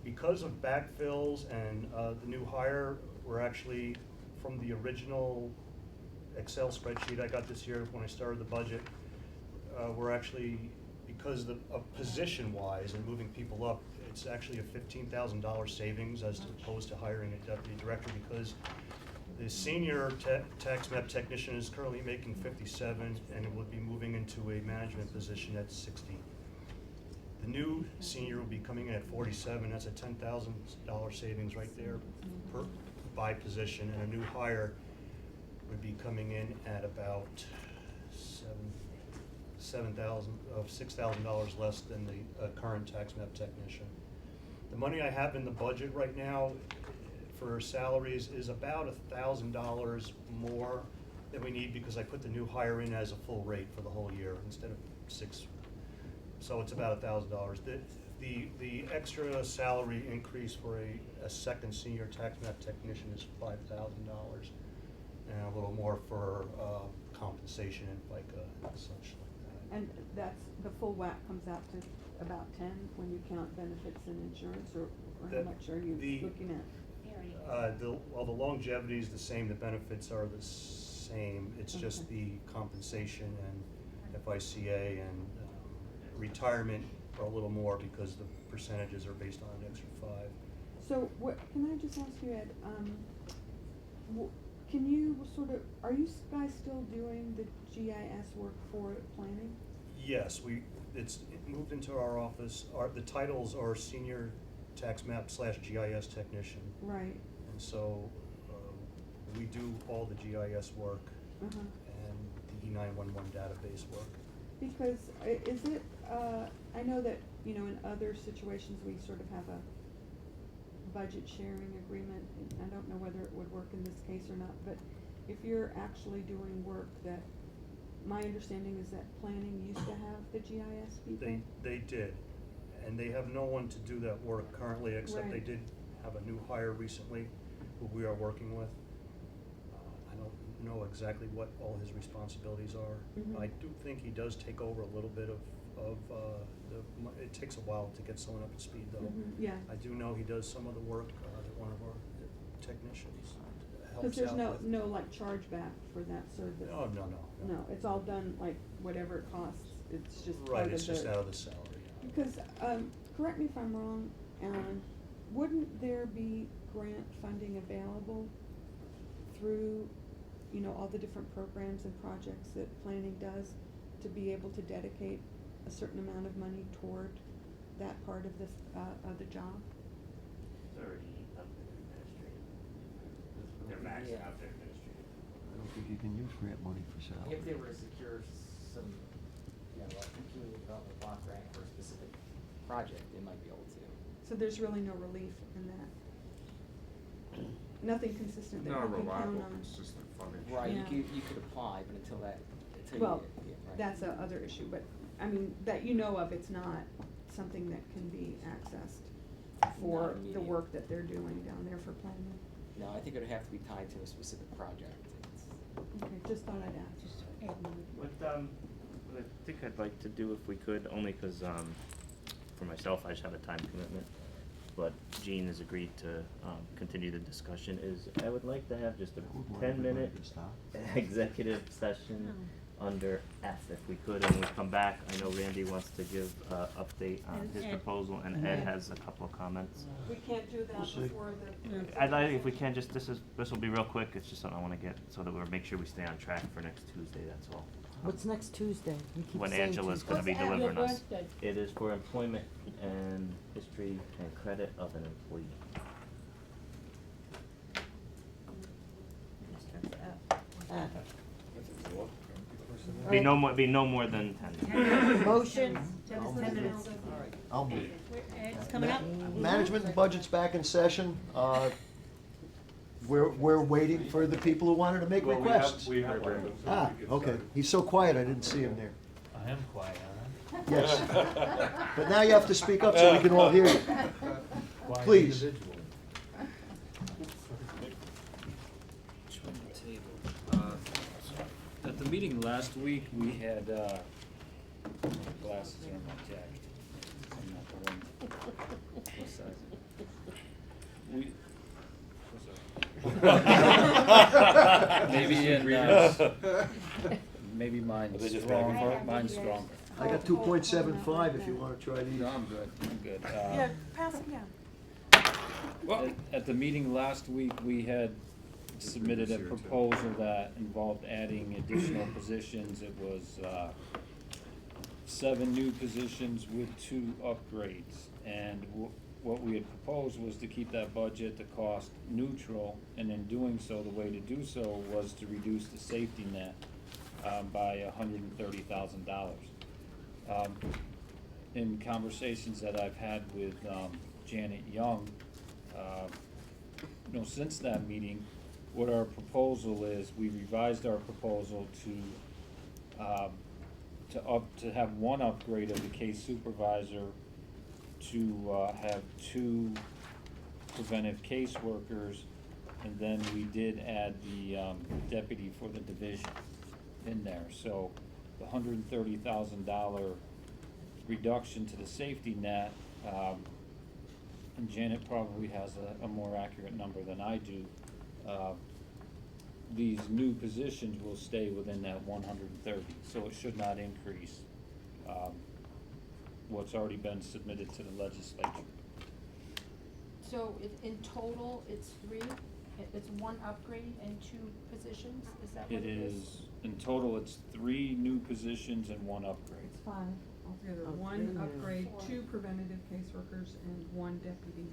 [SPEAKER 17] Because of backfills and the new hire, we're actually, from the original Excel spreadsheet I got this year when I started the budget, we're actually, because of position-wise and moving people up, it's actually a $15,000 savings as opposed to hiring a deputy director, because the senior tax map technician is currently making 57 and it would be moving into a management position at 60. The new senior will be coming in at 47. That's a $10,000 savings right there by position, and a new hire would be coming in at about $6,000 less than the current tax map technician. The money I have in the budget right now for salaries is about $1,000 more than we need because I put the new hire in as a full rate for the whole year instead of $6,000. So it's about $1,000. The extra salary increase for a second senior tax map technician is $5,000, and a little more for compensation and FICA and such like that.
[SPEAKER 12] And that's, the full whack comes out to about 10 when you count benefits and insurance, or how
[SPEAKER 17] The-
[SPEAKER 12] much are you
[SPEAKER 17] the-
[SPEAKER 12] looking at?
[SPEAKER 17] Well, the longevity is the same, the benefits are the same, it's just
[SPEAKER 12] Okay.
[SPEAKER 17] the compensation and FICA and retirement are a little more because the percentages are based on an extra 5.
[SPEAKER 12] So what, can I just ask you, Ed, can you sort of, are you guys still doing the GIS work for planning?
[SPEAKER 17] Yes, it moved into our office, the titles are senior tax map / GIS technician.
[SPEAKER 12] Right.
[SPEAKER 17] And so, we do all the GIS work
[SPEAKER 12] Uh-huh.
[SPEAKER 17] and the E911 database work.
[SPEAKER 12] Because is it, I know that, you know, in other situations, we sort of have a budget sharing agreement, and I don't know whether it would work in this case or not, but if you're actually doing work that, my understanding is that planning used to have the GIS people?
[SPEAKER 17] They did, and they have no one to do that work currently, except they
[SPEAKER 12] Right.
[SPEAKER 17] did have a new hire recently, who we are working with. I don't know exactly what all his responsibilities are.
[SPEAKER 12] Mhm.
[SPEAKER 17] I do think he does take over a little bit of it takes a while to get someone up to speed, though.
[SPEAKER 12] Mhm, yeah.
[SPEAKER 17] I do know he does some of the work that one of our technicians helps
[SPEAKER 12] Cause there's
[SPEAKER 17] out with.
[SPEAKER 12] no like chargeback for that service?
[SPEAKER 17] Oh, no.
[SPEAKER 12] No, it's all done like whatever it costs, it's just part
[SPEAKER 17] Right,
[SPEAKER 12] of
[SPEAKER 17] it's just
[SPEAKER 12] the-
[SPEAKER 17] out of the salary.
[SPEAKER 12] Because, correct me if I'm wrong, Alan, wouldn't there be grant funding available through, you know, all the different programs and projects that planning does to be able to dedicate a certain amount of money toward that part of this, of the job?
[SPEAKER 2] It's already up in administrative. They're maxed
[SPEAKER 10] Yeah.
[SPEAKER 2] out their administrative.
[SPEAKER 3] I don't think you can use grant money for salary.
[SPEAKER 10] If they were to secure some, you know, like community development block grant for a specific project, they might be able to.
[SPEAKER 12] So there's really no relief in that? Nothing consistent that
[SPEAKER 11] Not
[SPEAKER 12] we can count on?
[SPEAKER 11] reliable, consistent funding.
[SPEAKER 10] Right,
[SPEAKER 12] Yeah.
[SPEAKER 10] you could apply, but until you
[SPEAKER 12] Well,
[SPEAKER 10] get, yeah, right.
[SPEAKER 12] that's a other issue, but, I mean, that you know of, it's not something that can be accessed for
[SPEAKER 10] Not
[SPEAKER 12] the
[SPEAKER 10] immediate.
[SPEAKER 12] work that they're doing down there for planning.
[SPEAKER 10] No, I think it would have to be tied to a specific project.
[SPEAKER 12] Okay, just thought I'd ask.
[SPEAKER 2] What I think I'd like to do if we could, only because, for myself, I just have a time commitment, but Jean has agreed to, continue the discussion, is I would like to have just a 10-minute executive session under F, if we could, and when we come back, I know Randy wants to give, update on
[SPEAKER 12] And
[SPEAKER 2] his
[SPEAKER 12] Ed.
[SPEAKER 2] proposal, and Ed has a couple of comments.
[SPEAKER 12] We can't do that before the.
[SPEAKER 2] I'd like, if we can, just, this will be real quick, it's just something I wanna get, so that we'll make sure we stay on track for next Tuesday, that's all.
[SPEAKER 15] What's next Tuesday? You keep
[SPEAKER 2] When
[SPEAKER 15] saying
[SPEAKER 2] Angela's
[SPEAKER 15] Tuesday.
[SPEAKER 2] gonna be
[SPEAKER 8] What's Ab-
[SPEAKER 2] delivering
[SPEAKER 8] your
[SPEAKER 2] us.
[SPEAKER 8] birthday?
[SPEAKER 2] It is for employment and history and credit of an employee. Be no more than 10.
[SPEAKER 15] Motion?
[SPEAKER 3] I'll move.
[SPEAKER 6] Ed's coming up?
[SPEAKER 3] Management and budget's back in session. We're waiting for the people who wanted to make
[SPEAKER 14] Well,
[SPEAKER 3] requests.
[SPEAKER 14] we have one, so
[SPEAKER 3] Ah,
[SPEAKER 14] we can
[SPEAKER 3] okay.
[SPEAKER 14] start.
[SPEAKER 3] He's so quiet, I didn't see him there.
[SPEAKER 14] I am quiet, huh?
[SPEAKER 3] Yes. But now you have to speak up so we can all hear you.
[SPEAKER 14] Quiet
[SPEAKER 3] Please.
[SPEAKER 14] individual.
[SPEAKER 18] At the meeting last week, we had, glasses are my jacket. I'm not the one. What size is it? Maybe maybe mine's stronger, mine's stronger.
[SPEAKER 3] I got 2.75 if you wanna try these.
[SPEAKER 18] No, I'm good, I'm good.
[SPEAKER 12] Yeah, pass it, yeah.
[SPEAKER 18] Well, at the meeting last week, we had submitted a proposal that involved adding additional positions. It was, 7 new positions with 2 upgrades. And what we had proposed was to keep that budget, the cost neutral, and in doing so, the way to do so was to reduce the safety net by $130,000. In conversations that I've had with Janet Young, since that meeting, what our proposal is, we revised our proposal to have one upgrade of the case supervisor, to have 2 preventive caseworkers, and then we did add the deputy for the division in there. So the $130,000 reduction to the safety net, and Janet probably has a more accurate number than I do. These new positions will stay within that 130, so it should not increase what's already been submitted to the legislature.
[SPEAKER 1] So in total, it's 3, it's 1 upgrade and 2 positions, is that what
[SPEAKER 18] It
[SPEAKER 1] it is?
[SPEAKER 18] is, in total, it's 3 new positions and 1 upgrade.
[SPEAKER 12] It's 5 altogether,
[SPEAKER 15] Oh,
[SPEAKER 12] 1
[SPEAKER 15] three.
[SPEAKER 12] upgrade,
[SPEAKER 1] Four.
[SPEAKER 12] 2 preventative caseworkers, and 1 deputy.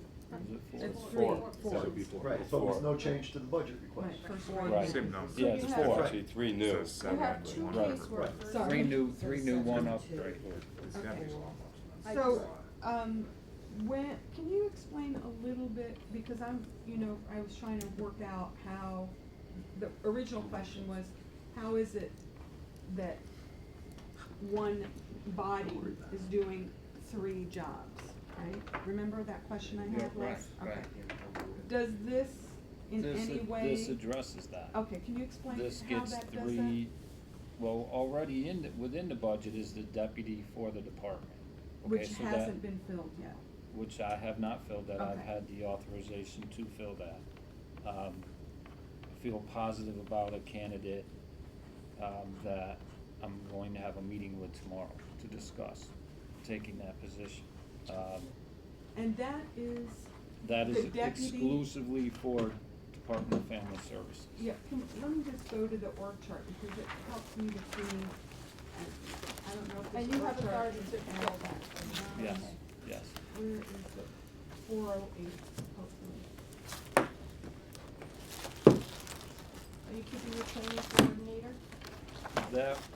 [SPEAKER 18] Is it 4?
[SPEAKER 12] It's 3.
[SPEAKER 5] Four. That would be 4.
[SPEAKER 3] Right, so there's no change to the budget request.
[SPEAKER 12] Right, first
[SPEAKER 1] Right.
[SPEAKER 12] one.
[SPEAKER 11] Same number.
[SPEAKER 1] So
[SPEAKER 18] Yeah,
[SPEAKER 1] you
[SPEAKER 18] it's
[SPEAKER 1] have-
[SPEAKER 18] 4.
[SPEAKER 11] Actually,
[SPEAKER 5] 3 new.
[SPEAKER 11] So 7
[SPEAKER 1] You have 2
[SPEAKER 11] one
[SPEAKER 18] Right.
[SPEAKER 1] caseworkers.
[SPEAKER 12] Sorry.
[SPEAKER 18] 3 new, 1 upgrade.
[SPEAKER 12] Okay. So, can you explain a little bit, because I was trying to work out how, the original question was, how is it that one body is doing 3 jobs, right? Remember that question I had last? Okay. Does this in any way?
[SPEAKER 18] This addresses that.
[SPEAKER 12] Okay, can you explain
[SPEAKER 18] This
[SPEAKER 12] how
[SPEAKER 18] gets
[SPEAKER 12] that does
[SPEAKER 18] 3, well, already within the budget is the deputy for the department.
[SPEAKER 12] that?
[SPEAKER 18] Okay,
[SPEAKER 12] Which
[SPEAKER 18] so that-
[SPEAKER 12] hasn't been filled yet.
[SPEAKER 18] Which I have not filled that, I've
[SPEAKER 12] Okay.
[SPEAKER 18] had the authorization to fill that. I feel positive about a candidate, that I'm going to have a meeting with tomorrow to discuss taking that position.
[SPEAKER 12] And that is,
[SPEAKER 18] That is
[SPEAKER 12] The deputy-
[SPEAKER 18] exclusively for Department of Family Services.
[SPEAKER 12] yeah, let me just go to the org chart, because it helps me to see, I don't know if this
[SPEAKER 1] And you
[SPEAKER 12] org
[SPEAKER 1] have
[SPEAKER 12] chart
[SPEAKER 1] authority
[SPEAKER 12] is
[SPEAKER 1] to
[SPEAKER 12] at-
[SPEAKER 1] fill that.
[SPEAKER 18] Yes,
[SPEAKER 1] Okay.
[SPEAKER 18] yes.
[SPEAKER 12] Where is it? 408, hopefully.
[SPEAKER 1] Are you keeping your training coordinator?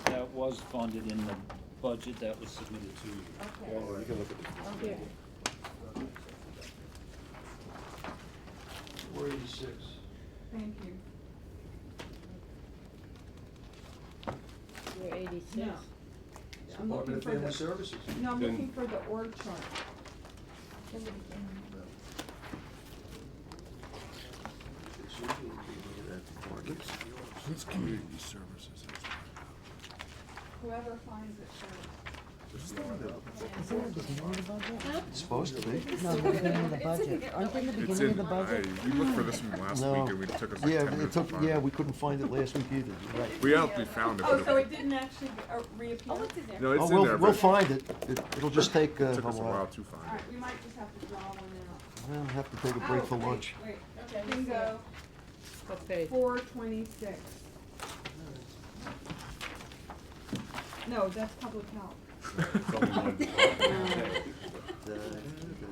[SPEAKER 18] That was funded in the budget that was submitted to you.
[SPEAKER 1] Okay.
[SPEAKER 5] You can look at this.
[SPEAKER 1] Okay.
[SPEAKER 3] 486.
[SPEAKER 12] Thank you.
[SPEAKER 8] We're 86.
[SPEAKER 12] No. I'm
[SPEAKER 3] Department
[SPEAKER 12] looking
[SPEAKER 3] of
[SPEAKER 12] for
[SPEAKER 3] Family
[SPEAKER 12] the,
[SPEAKER 3] Services.
[SPEAKER 12] no, I'm
[SPEAKER 5] Then-
[SPEAKER 12] looking for the org chart.
[SPEAKER 1] In the beginning.
[SPEAKER 11] It's community services.
[SPEAKER 12] Whoever finds it first.
[SPEAKER 15] Is that the beginning of the budget?
[SPEAKER 3] It's supposed to be.
[SPEAKER 15] No, the beginning of the budget. Aren't they in the
[SPEAKER 11] It's
[SPEAKER 15] beginning of
[SPEAKER 11] in,
[SPEAKER 15] the budget?
[SPEAKER 11] we looked for this one last
[SPEAKER 3] No.
[SPEAKER 11] week and it took us like
[SPEAKER 3] Yeah,
[SPEAKER 11] 10 minutes to find
[SPEAKER 3] yeah,
[SPEAKER 11] it.
[SPEAKER 3] we couldn't find it last week either, you're right.
[SPEAKER 11] We actually found it,
[SPEAKER 12] Oh,
[SPEAKER 11] but
[SPEAKER 12] so it didn't actually reappear?
[SPEAKER 16] Oh, it's in there.
[SPEAKER 11] no, it's
[SPEAKER 3] Oh,
[SPEAKER 11] in
[SPEAKER 3] we'll,
[SPEAKER 11] there,
[SPEAKER 3] we'll
[SPEAKER 11] but
[SPEAKER 3] find it. It'll just take,
[SPEAKER 11] it took
[SPEAKER 3] a
[SPEAKER 11] us a while
[SPEAKER 3] while.
[SPEAKER 11] to find
[SPEAKER 12] Alright,
[SPEAKER 11] it.
[SPEAKER 12] we might just have to draw one out.
[SPEAKER 3] We'll have to take a break
[SPEAKER 12] Oh,
[SPEAKER 3] for
[SPEAKER 12] wait,
[SPEAKER 3] lunch.
[SPEAKER 12] Wait,
[SPEAKER 1] Okay, we see
[SPEAKER 12] bingo,
[SPEAKER 8] What page?
[SPEAKER 12] 426. No, that's public health.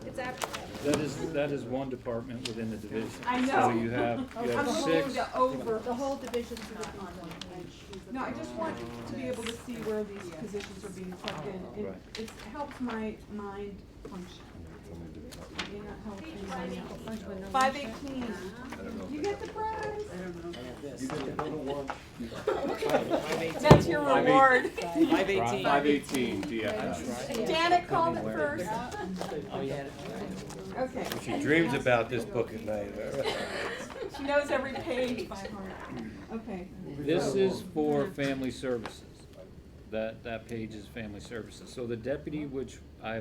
[SPEAKER 1] It's after
[SPEAKER 18] That is one department within the division.
[SPEAKER 12] I know.
[SPEAKER 18] So you have
[SPEAKER 12] I'm
[SPEAKER 18] 6.
[SPEAKER 12] looking to over.
[SPEAKER 1] the whole division's not on
[SPEAKER 12] No, I just want to be able to see where these positions are being plugged in.
[SPEAKER 18] Right.
[SPEAKER 12] It helps my mind function. It may not help anybody else. 518, you get the prize.
[SPEAKER 3] You get to go to lunch.
[SPEAKER 12] That's your reward.
[SPEAKER 10] 518.
[SPEAKER 5] 518, yeah.
[SPEAKER 12] Janet called it first.
[SPEAKER 10] Oh, yeah.
[SPEAKER 12] Okay.
[SPEAKER 19] She dreams about this book at night.
[SPEAKER 12] She knows every page by heart. Okay.
[SPEAKER 18] This is for family services. That page is family services. So the deputy, which I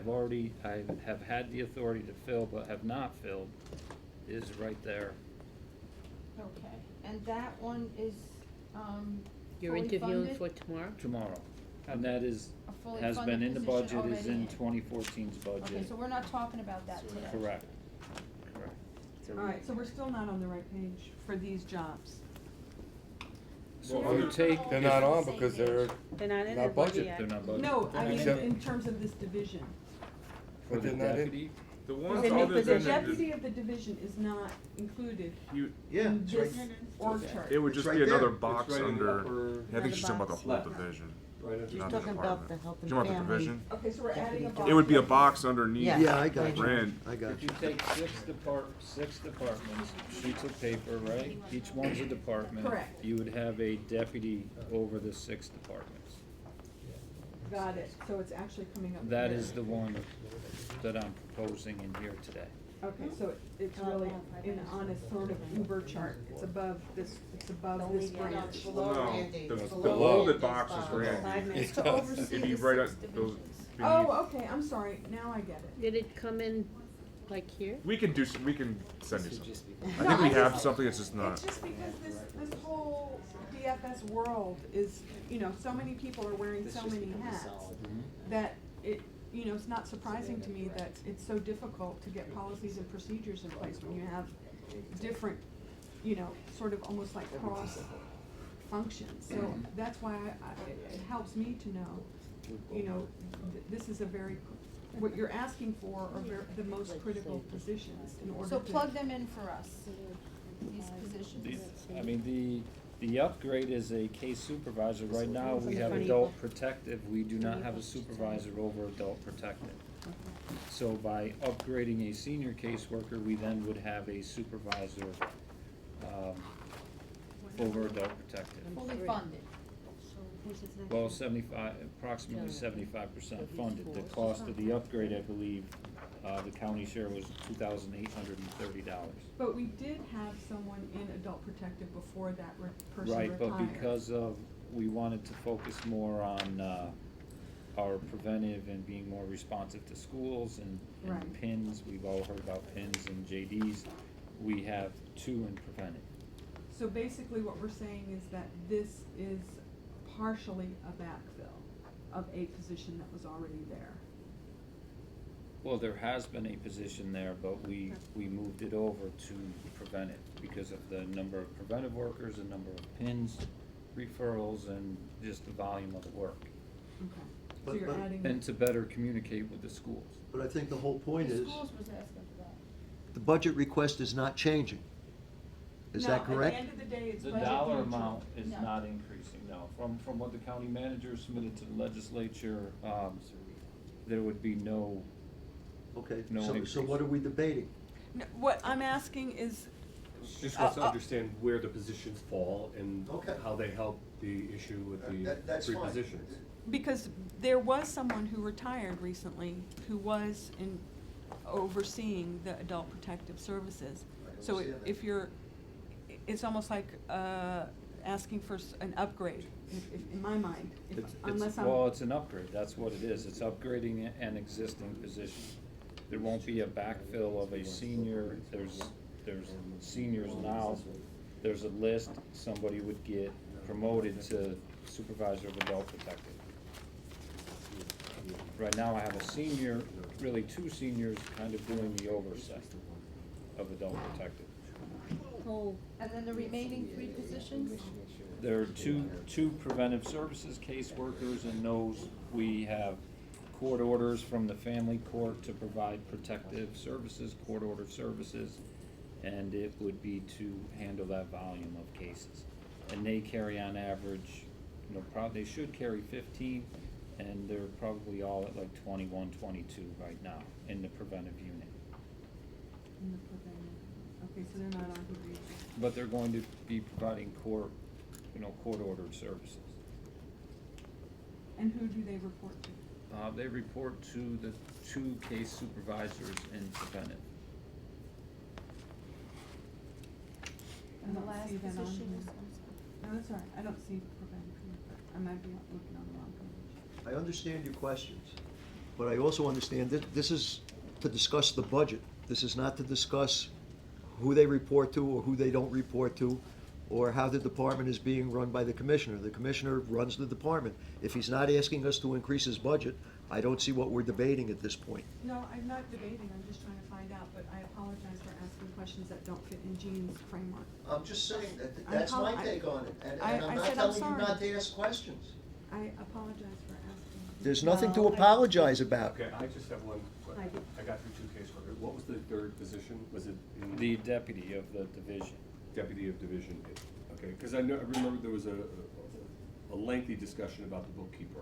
[SPEAKER 18] have had the authority to fill but have not filled, is right there.
[SPEAKER 1] Okay, and that one is,
[SPEAKER 8] You're
[SPEAKER 1] fully
[SPEAKER 8] interviewing
[SPEAKER 1] funded?
[SPEAKER 8] for tomorrow?
[SPEAKER 18] Tomorrow. And that is,
[SPEAKER 1] A fully
[SPEAKER 18] has been
[SPEAKER 1] funded
[SPEAKER 18] in the
[SPEAKER 1] position
[SPEAKER 18] budget, is
[SPEAKER 1] already
[SPEAKER 18] in 2014's budget.
[SPEAKER 1] Okay, so we're not talking about that today.
[SPEAKER 18] Correct. Correct.
[SPEAKER 12] Alright, so we're still not on the right page for these jobs.
[SPEAKER 18] So if you take.
[SPEAKER 19] They're not on because they're
[SPEAKER 8] They're not in
[SPEAKER 19] not
[SPEAKER 8] the budget
[SPEAKER 19] budget.
[SPEAKER 8] yet.
[SPEAKER 18] They're not budgeted.
[SPEAKER 12] No, I mean
[SPEAKER 19] Except-
[SPEAKER 12] in terms of this division.
[SPEAKER 18] For
[SPEAKER 19] But
[SPEAKER 18] the
[SPEAKER 19] they're not in-
[SPEAKER 18] deputy,
[SPEAKER 11] The
[SPEAKER 12] The
[SPEAKER 11] ones
[SPEAKER 12] new-
[SPEAKER 11] other
[SPEAKER 12] the
[SPEAKER 11] than
[SPEAKER 12] deputy of the division is not included
[SPEAKER 11] you,
[SPEAKER 3] Yeah,
[SPEAKER 12] in
[SPEAKER 3] it's right,
[SPEAKER 12] this org chart.
[SPEAKER 11] it would
[SPEAKER 3] It's
[SPEAKER 11] just
[SPEAKER 3] right
[SPEAKER 11] be another
[SPEAKER 3] there.
[SPEAKER 11] box
[SPEAKER 5] It's right in the
[SPEAKER 11] under,
[SPEAKER 5] upper-
[SPEAKER 11] I think
[SPEAKER 6] Another
[SPEAKER 11] she's talking about the
[SPEAKER 6] box.
[SPEAKER 11] whole
[SPEAKER 5] Left.
[SPEAKER 11] division.
[SPEAKER 5] Right under
[SPEAKER 6] She's
[SPEAKER 11] not
[SPEAKER 6] talking about
[SPEAKER 11] department.
[SPEAKER 6] the health and
[SPEAKER 11] You want the
[SPEAKER 6] family.
[SPEAKER 11] division?
[SPEAKER 12] Okay, so we're adding a box.
[SPEAKER 11] It would be a box underneath.
[SPEAKER 6] Yeah.
[SPEAKER 3] Yeah, I got you.
[SPEAKER 11] Brand.
[SPEAKER 3] I got
[SPEAKER 18] If
[SPEAKER 3] you.
[SPEAKER 18] you take six departments, sheets of paper, right? Each one's a department.
[SPEAKER 12] Correct.
[SPEAKER 18] You would have a deputy over the 6 departments.
[SPEAKER 12] Got it, so it's actually coming up
[SPEAKER 18] That
[SPEAKER 12] here.
[SPEAKER 18] is the one that I'm proposing in here today.
[SPEAKER 12] Okay, so it's really on a sort of Uber chart, it's above this branch.
[SPEAKER 11] No, below the box is Randy.
[SPEAKER 1] It's to oversee
[SPEAKER 11] It'd be
[SPEAKER 1] the
[SPEAKER 11] right
[SPEAKER 1] six
[SPEAKER 11] at those.
[SPEAKER 1] divisions.
[SPEAKER 12] Oh, okay, I'm sorry, now I get it.
[SPEAKER 8] Did it come in like here?
[SPEAKER 11] We can do some, we can send you
[SPEAKER 10] This
[SPEAKER 11] some.
[SPEAKER 10] would just be-
[SPEAKER 11] I
[SPEAKER 12] No,
[SPEAKER 11] think we
[SPEAKER 12] I
[SPEAKER 11] have
[SPEAKER 12] just-
[SPEAKER 11] something, it's just not.
[SPEAKER 12] It's just because this whole DFS world is, so many people are wearing
[SPEAKER 10] This
[SPEAKER 12] so
[SPEAKER 10] just
[SPEAKER 12] many
[SPEAKER 10] becomes a
[SPEAKER 12] hats
[SPEAKER 10] solid.
[SPEAKER 12] that it's not surprising to me that it's so difficult to get policies and procedures in place when you have different, sort of almost like cross functions. So that's why it helps me to know, this is a very, what you're asking for are the most critical positions in order to.
[SPEAKER 1] So plug them in for us, these positions.
[SPEAKER 18] I mean, the upgrade is a case supervisor. Right now, we have
[SPEAKER 6] Funny.
[SPEAKER 18] adult protective. We do not have a supervisor over adult protective. So by upgrading a senior caseworker, we then would have a supervisor, over adult protective.
[SPEAKER 1] Fully funded.
[SPEAKER 18] Well, approximately 75% funded. The cost of the upgrade, I believe, the county share was $2,830.
[SPEAKER 12] But we did have someone in adult protective before that person
[SPEAKER 18] Right,
[SPEAKER 12] retired.
[SPEAKER 18] but because of, we wanted to focus more on, our preventive and being more responsive to schools and
[SPEAKER 12] Right.
[SPEAKER 18] PINs, we've all heard about PINs and JDs, we have 2 in preventive.
[SPEAKER 12] So basically what we're saying is that this is partially a backfill of a position that was already there.
[SPEAKER 18] Well, there has been a position there, but we moved it over to preventive because of the number of preventive workers, the number of PINs, referrals, and just the volume of the work.
[SPEAKER 12] Okay, so
[SPEAKER 3] But-
[SPEAKER 12] you're
[SPEAKER 3] but-
[SPEAKER 12] adding.
[SPEAKER 18] And to better communicate with the schools.
[SPEAKER 3] But I think the whole point
[SPEAKER 1] The
[SPEAKER 3] is,
[SPEAKER 1] schools was asking for that.
[SPEAKER 3] the budget request is not changing. Is that correct?
[SPEAKER 12] No, at the end of the day, it's
[SPEAKER 18] The
[SPEAKER 12] budget
[SPEAKER 18] dollar
[SPEAKER 12] neutral.
[SPEAKER 18] amount is
[SPEAKER 1] No.
[SPEAKER 18] not increasing, no. From what the county manager submitted to the legislature, there would be no,
[SPEAKER 3] Okay,
[SPEAKER 18] No
[SPEAKER 3] so
[SPEAKER 18] increase.
[SPEAKER 3] what are we debating?
[SPEAKER 12] No, what I'm asking is,
[SPEAKER 5] Just wants to understand where the positions fall and
[SPEAKER 3] Okay.
[SPEAKER 5] how they help the issue with the
[SPEAKER 3] That's
[SPEAKER 5] 3
[SPEAKER 3] fine.
[SPEAKER 5] positions.
[SPEAKER 12] because there was someone who retired recently who was overseeing the adult protective services. So
[SPEAKER 3] understand that.
[SPEAKER 12] if you're, it's almost like, asking for an upgrade, in my mind, unless I'm.
[SPEAKER 18] well, it's an upgrade, that's what it is. It's upgrading an existing position. There won't be a backfill of a senior, there's seniors now, there's a list, somebody would get promoted to supervisor of adult protective. Right now, I have a senior, really 2 seniors kind of doing the oversight of adult protective.
[SPEAKER 1] And then the remaining 3 positions?
[SPEAKER 18] There are two preventive services caseworkers, and those, we have court orders from the family court to provide protective services, court-ordered services, and it would be to handle that volume of cases. And they carry on average, they should carry 15, and they're probably all at like 21, 22 right now in the preventive unit.
[SPEAKER 12] In the preventive. Okay, so they're not on here.
[SPEAKER 18] But they're going to be providing court-ordered services.
[SPEAKER 12] And who do they report to?
[SPEAKER 18] They report to the 2 case supervisors in preventive.
[SPEAKER 12] I
[SPEAKER 1] And the
[SPEAKER 12] don't
[SPEAKER 1] last
[SPEAKER 12] see that on
[SPEAKER 1] position
[SPEAKER 12] here.
[SPEAKER 1] is,
[SPEAKER 12] No, that's all right, I don't see preventive here, but I might be looking on the wrong page.
[SPEAKER 3] I understand your questions, but I also understand that this is to discuss the budget. This is not to discuss who they report to or who they don't report to, or how the department is being run by the commissioner. The commissioner runs the department. If he's not asking us to increase his budget, I don't see what we're debating at this point.
[SPEAKER 12] No, I'm not debating, I'm just trying to find out, but I apologize for asking questions that don't fit in Jean's framework.
[SPEAKER 3] I'm just saying that
[SPEAKER 12] I
[SPEAKER 3] that's my
[SPEAKER 12] apolo-
[SPEAKER 3] take on it, and
[SPEAKER 12] I-
[SPEAKER 3] I'm
[SPEAKER 12] I
[SPEAKER 3] not
[SPEAKER 12] said I'm
[SPEAKER 3] telling you
[SPEAKER 12] sorry.
[SPEAKER 3] not to ask questions.
[SPEAKER 12] I apologize for asking.
[SPEAKER 3] There's nothing to
[SPEAKER 12] No,
[SPEAKER 3] apologize about.
[SPEAKER 5] Okay, I just have one question.
[SPEAKER 12] I do.
[SPEAKER 5] I got through 2 caseworkers. what was the third position? Was it in?
[SPEAKER 18] The deputy of the division.
[SPEAKER 5] Deputy of division, okay, because I remember there was a lengthy discussion about the bookkeeper,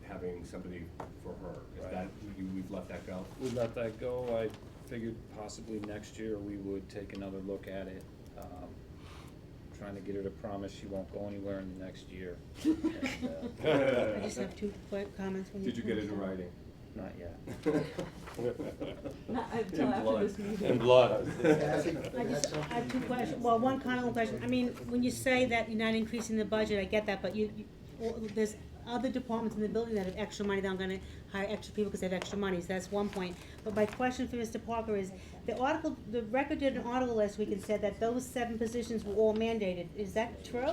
[SPEAKER 5] having somebody for her. Is
[SPEAKER 18] Right.
[SPEAKER 5] that, we've let that go?
[SPEAKER 18] We let that go. I figured possibly next year we would take another look at it. Trying to get her to promise she won't go anywhere in the next year. And,
[SPEAKER 6] I just have two quick comments when you.
[SPEAKER 5] Did you get it in writing?
[SPEAKER 18] Not yet.
[SPEAKER 12] Not until
[SPEAKER 5] In
[SPEAKER 12] after
[SPEAKER 5] blood.
[SPEAKER 12] this meeting.
[SPEAKER 19] In blood.
[SPEAKER 6] I have two questions, well, one comment, one question. I mean, when you say that you're not increasing the budget, I get that, but well, there's other departments in the building that have extra money, that I'm gonna hire extra people because they have extra money, so that's one point. But my question for Mr. Parker is, the record did an article last week and said that those 7 positions were all mandated. Is that true?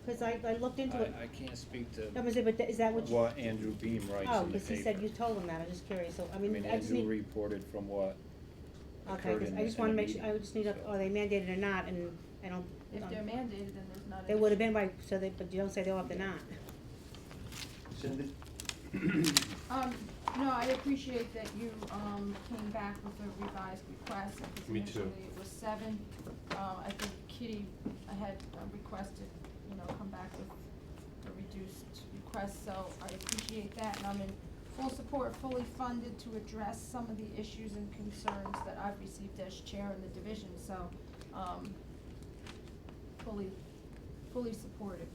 [SPEAKER 6] Cause I looked into it.
[SPEAKER 18] I can't speak to
[SPEAKER 6] No, but is that what you?
[SPEAKER 18] what Andrew Beam writes
[SPEAKER 6] Oh,
[SPEAKER 18] in the
[SPEAKER 6] because he said
[SPEAKER 18] paper.
[SPEAKER 6] you told him that, I'm just curious, so, I mean, I just
[SPEAKER 18] Andrew
[SPEAKER 6] need.
[SPEAKER 18] reported from what
[SPEAKER 6] Okay,
[SPEAKER 18] occurred
[SPEAKER 6] 'cause
[SPEAKER 18] in
[SPEAKER 6] I
[SPEAKER 18] the-
[SPEAKER 6] just
[SPEAKER 18] in
[SPEAKER 6] wanna
[SPEAKER 18] the
[SPEAKER 6] make sure, I
[SPEAKER 18] meeting,
[SPEAKER 6] just need,
[SPEAKER 18] so.
[SPEAKER 6] are they mandated or not, and I don't.
[SPEAKER 1] If they're mandated, then there's not an
[SPEAKER 6] They would've
[SPEAKER 1] issue.
[SPEAKER 6] been right, so they, but you don't say they're if they're not.
[SPEAKER 3] Cindy?
[SPEAKER 1] No, I appreciate that you, came back with a revised request, because
[SPEAKER 5] Me too.
[SPEAKER 1] initially it was 7. I think Kitty had requested, come back with a reduced request, so I appreciate that, and I'm in full support, fully funded to address some of the issues and concerns that I've received as chair in the division, so, fully supportive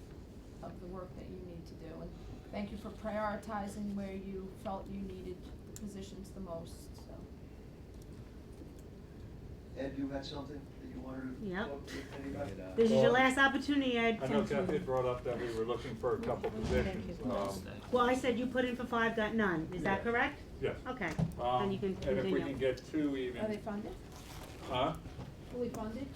[SPEAKER 1] of the work that you need to do, and thank you for prioritizing where you felt you needed the positions the most, so.
[SPEAKER 3] Ed, you had something that you wanted to
[SPEAKER 6] Yep.
[SPEAKER 3] talk to anybody?
[SPEAKER 6] This is your last opportunity, Ed.
[SPEAKER 14] I know Kathy had brought up that we were looking for a couple positions.
[SPEAKER 6] Well, I said you put in for 5, got none, is that
[SPEAKER 14] Yeah.
[SPEAKER 6] correct?
[SPEAKER 14] Yes.
[SPEAKER 6] Okay, then you can
[SPEAKER 14] And
[SPEAKER 6] continue.
[SPEAKER 14] if we can get 2 even.
[SPEAKER 1] Are they funded,
[SPEAKER 14] Huh?
[SPEAKER 1] fully funded,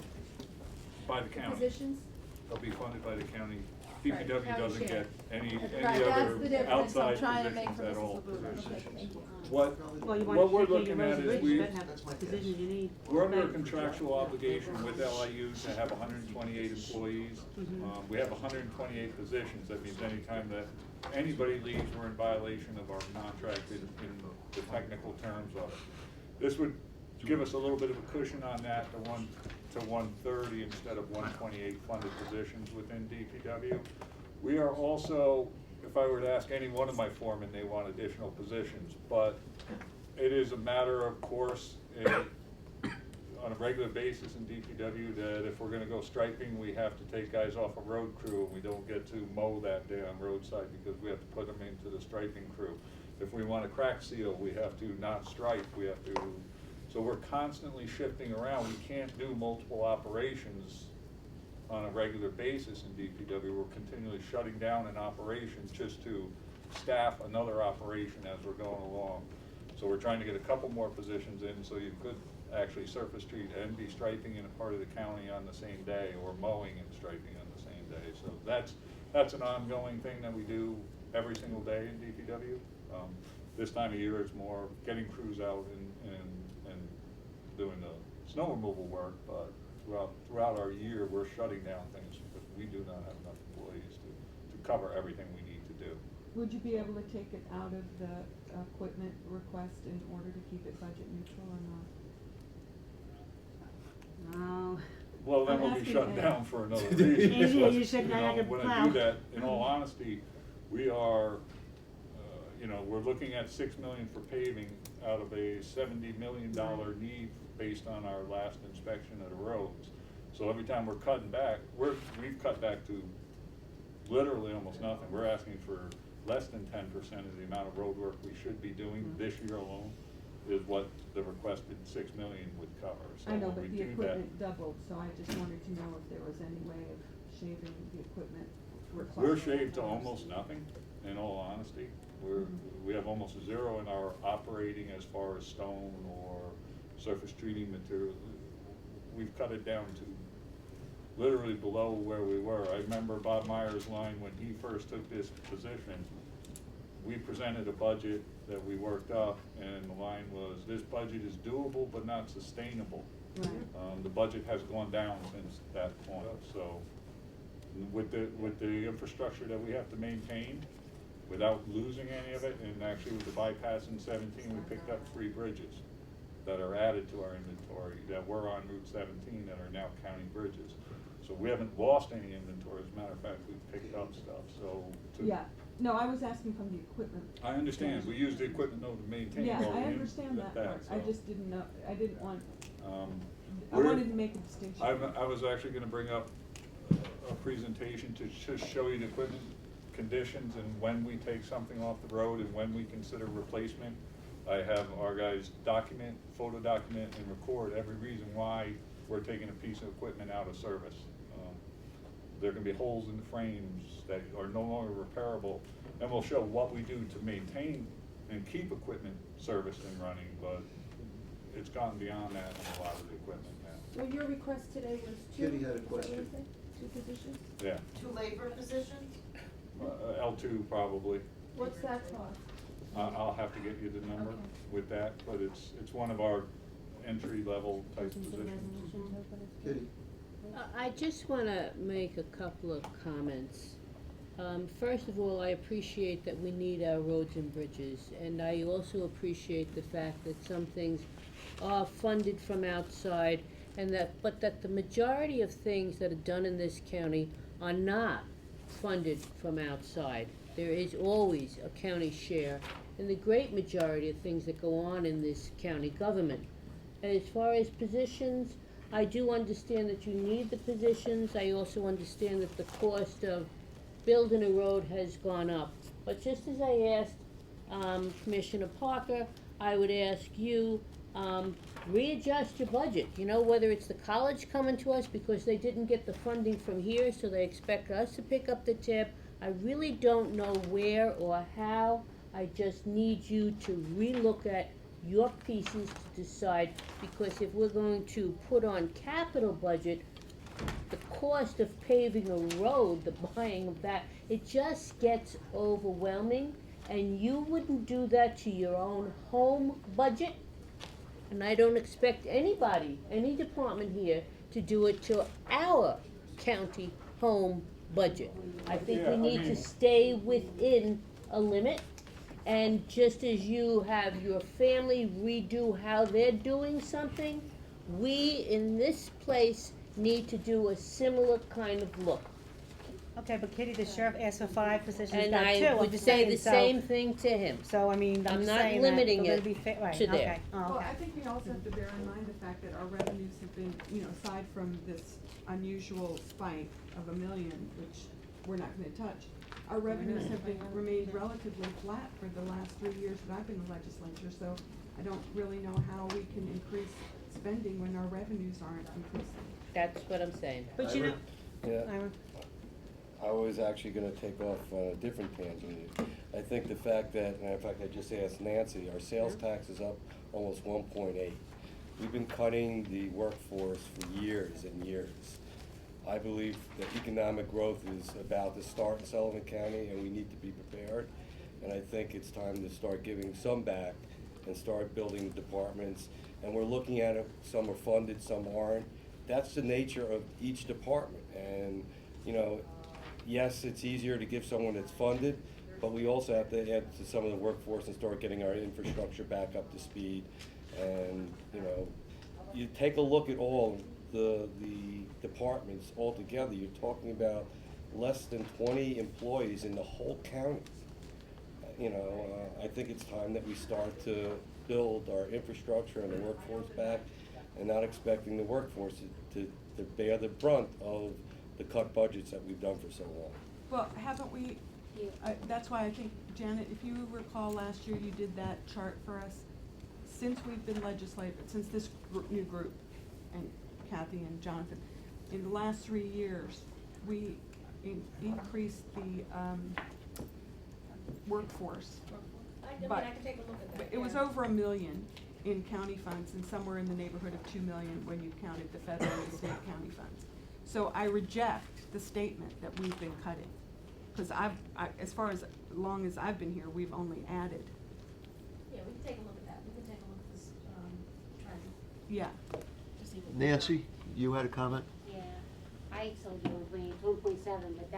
[SPEAKER 14] By the
[SPEAKER 1] the
[SPEAKER 14] county.
[SPEAKER 1] positions?
[SPEAKER 14] They'll be funded by the county.
[SPEAKER 1] Right,
[SPEAKER 14] DPW
[SPEAKER 1] county
[SPEAKER 14] doesn't
[SPEAKER 1] share.
[SPEAKER 14] get any
[SPEAKER 1] Right, that's the
[SPEAKER 14] other
[SPEAKER 1] difference I'm
[SPEAKER 14] outside
[SPEAKER 1] trying to make
[SPEAKER 14] positions
[SPEAKER 1] for
[SPEAKER 14] at
[SPEAKER 1] Mrs.
[SPEAKER 14] all.
[SPEAKER 1] Labuda. Okay, thank you.
[SPEAKER 6] Well, you
[SPEAKER 14] What
[SPEAKER 6] want
[SPEAKER 14] we're
[SPEAKER 6] to take
[SPEAKER 14] looking
[SPEAKER 6] your
[SPEAKER 14] at
[SPEAKER 6] roads and
[SPEAKER 14] is
[SPEAKER 6] bridges, you
[SPEAKER 14] we,
[SPEAKER 6] better have the positions you need.
[SPEAKER 14] we're under a
[SPEAKER 6] Right.
[SPEAKER 14] contractual obligation with LIU to have 128 employees.
[SPEAKER 6] Mhm.
[SPEAKER 14] We have 128 positions. That means anytime that anybody leaves, we're in violation of our contract in the technical terms of it. This would give us a little bit of a cushion on that to 130 instead of 128 funded positions within DPW. We are also, if I were to ask any one of my foremen, they want additional positions, but it is a matter of course, on a regular basis in DPW, that if we're gonna go striping, we have to take guys off a road crew, and we don't get to mow that day on roadside because we have to put them into the striping crew. If we want a crack seal, we have to not stripe, we have to, so we're constantly shifting around. We can't do multiple operations on a regular basis in DPW. We're continually shutting down an operation just to staff another operation as we're going along. So we're trying to get a couple more positions in, so you could actually surface treat and be striping in a part of the county on the same day, or mowing and striping on the same day. So that's an ongoing thing that we do every single day in DPW. This time of year, it's more getting crews out and doing the snow removal work, but throughout our year, we're shutting down things because we do not have enough employees to cover everything we need to do.
[SPEAKER 12] Would you be able to take it out of the equipment request in order to keep it budget neutral or not?
[SPEAKER 6] No.
[SPEAKER 14] Well, then
[SPEAKER 12] I'm
[SPEAKER 14] we'll be
[SPEAKER 12] asking
[SPEAKER 14] shut
[SPEAKER 12] Ed.
[SPEAKER 14] down for another
[SPEAKER 6] Yeah,
[SPEAKER 14] reason.
[SPEAKER 6] you
[SPEAKER 14] because,
[SPEAKER 6] should not have to
[SPEAKER 14] when I
[SPEAKER 6] plow.
[SPEAKER 14] do that, in all honesty, we are, we're looking at $6 million for paving out of a $70 million need based on our last inspection of the roads. So every time we're cutting back, we've cut back to literally almost nothing. We're asking for less than 10% of the amount of road work we should be doing this year alone, is what the requested $6 million would cover. So
[SPEAKER 12] I know,
[SPEAKER 14] when
[SPEAKER 12] but
[SPEAKER 14] we
[SPEAKER 12] the
[SPEAKER 14] do that-
[SPEAKER 12] equipment doubled, so I just wanted to know if there was any way of shaving the equipment request.
[SPEAKER 14] We're shaved to almost nothing, in all honesty. We have almost zero in our operating as far as stone or surface treating material. We've cut it down to literally below where we were. I remember Bob Meyer's line when he first took this position. We presented a budget that we worked up, and the line was, this budget is doable but not sustainable.
[SPEAKER 12] Right.
[SPEAKER 14] The budget has gone down since that point, so with the infrastructure that we have to maintain, without losing any of it, and actually with the bypass in 17, we picked up 3 bridges. that are added to our inventory that were on Route 17 that are now county bridges. So we haven't lost any inventory, as a matter of fact, we've picked up stuff, so.
[SPEAKER 12] Yeah, no, I was asking from the equipment.
[SPEAKER 14] I understand, we use the equipment though to maintain
[SPEAKER 12] Yeah,
[SPEAKER 14] all the
[SPEAKER 12] I understand that part, I
[SPEAKER 14] so.
[SPEAKER 12] just didn't know, I didn't want, I
[SPEAKER 14] We're-
[SPEAKER 12] wanted to make a distinction.
[SPEAKER 14] I was actually gonna bring up a presentation to just show you the equipment conditions and when we take something off the road and when we consider replacement. I have our guys document, photo document, and record every reason why we're taking a piece of equipment out of service. There can be holes in the frames that are no longer repairable, and we'll show what we do to maintain and keep equipment serviced and running, but it's gotten beyond that in a lot of the equipment now.
[SPEAKER 1] So your request today was two?
[SPEAKER 3] Kitty had a
[SPEAKER 1] is that what
[SPEAKER 3] question.
[SPEAKER 1] you said? Two positions?
[SPEAKER 14] Yeah,
[SPEAKER 20] Two labor positions?
[SPEAKER 14] L2 probably.
[SPEAKER 1] What's that cost?
[SPEAKER 14] I'll have to get you the number
[SPEAKER 1] Okay.
[SPEAKER 14] with that, but it's one of our entry-level type positions.
[SPEAKER 3] Kitty?
[SPEAKER 8] I just wanna make a couple of comments. First of all, I appreciate that we need our roads and bridges, and I also appreciate the fact that some things are funded from outside, but that the majority of things that are done in this county are not funded from outside. There is always a county share in the great majority of things that go on in this county government. And as far as positions, I do understand that you need the positions. I also understand that the cost of building a road has gone up. But just as I asked Commissioner Parker, I would ask you, readjust your budget. You know, whether it's the college coming to us because they didn't get the funding from here, so they expect us to pick up the tab. I really don't know where or how. I just need you to relook at your pieces to decide, because if we're going to put on capital budget, the cost of paving a road, the buying of that, it just gets overwhelming, and you wouldn't do that to your own home budget, and I don't expect anybody, any department here, to do it to our county home budget. I think
[SPEAKER 14] Yeah,
[SPEAKER 8] we
[SPEAKER 14] I
[SPEAKER 8] need
[SPEAKER 14] mean-
[SPEAKER 8] to stay within a limit. And just as you have your family redo how they're doing something, we in this place need to do a similar kind of look.
[SPEAKER 6] Okay, but Kitty, the sheriff asked for 5 positions,
[SPEAKER 8] And
[SPEAKER 6] got 2,
[SPEAKER 8] I
[SPEAKER 6] I'm
[SPEAKER 8] would
[SPEAKER 6] just
[SPEAKER 8] say
[SPEAKER 6] saying,
[SPEAKER 8] the
[SPEAKER 6] so-
[SPEAKER 8] same thing to him.
[SPEAKER 6] So, I mean, I'm
[SPEAKER 8] I'm
[SPEAKER 6] just
[SPEAKER 8] not
[SPEAKER 6] saying that
[SPEAKER 8] limiting
[SPEAKER 6] we're gonna
[SPEAKER 8] it
[SPEAKER 6] be fit, right,
[SPEAKER 8] to there.
[SPEAKER 6] okay, oh,
[SPEAKER 12] Well,
[SPEAKER 6] okay.
[SPEAKER 12] I think we also have to bear in mind the fact that our revenues have been, aside from this unusual spike of $1 million, which we're not gonna touch, our revenues have remained relatively flat for the last 3 years that I've been in the legislature, so I don't really know how we can increase spending when our revenues aren't increasing.
[SPEAKER 8] That's what I'm saying.
[SPEAKER 6] But you know,
[SPEAKER 19] Yeah,
[SPEAKER 6] Ira,
[SPEAKER 19] I was actually gonna take off on a different tangent. I think the fact that, and in fact, I just asked Nancy, our sales tax is up almost 1.8. We've been cutting the workforce for years and years. I believe that economic growth is about to start in Sullivan County, and we need to be prepared. And I think it's time to start giving some back and start building the departments. And we're looking at it, some are funded, some aren't. That's the nature of each department. And, yes, it's easier to give someone that's funded, but we also have to add to some of the workforce and start getting our infrastructure back up to speed. And, you take a look at all the departments altogether, you're talking about less than 20 employees in the whole county. I think it's time that we start to build our infrastructure and the workforce back, and not expecting the workforce to bear the brunt of the cut budgets that we've done for so long.
[SPEAKER 12] Well, haven't we, that's why I think, Janet, if you recall last year, you did that chart for us. Since we've been since this new group, and Kathy and Jonathan, in the last 3 years, we increased the workforce.
[SPEAKER 1] I can take a look at that.
[SPEAKER 12] It was over $1 million in county funds, and somewhere in the neighborhood of $2 million when you counted the federal and state county funds. So I reject the statement that we've been cutting, because as far as long as I've been here, we've only added.
[SPEAKER 16] Yeah, we can take a look at that, we can take a look at this, trend,
[SPEAKER 12] Yeah.
[SPEAKER 16] to see what.
[SPEAKER 3] Nancy, you had a comment?
[SPEAKER 7] Yeah, I told you it was 1.7, but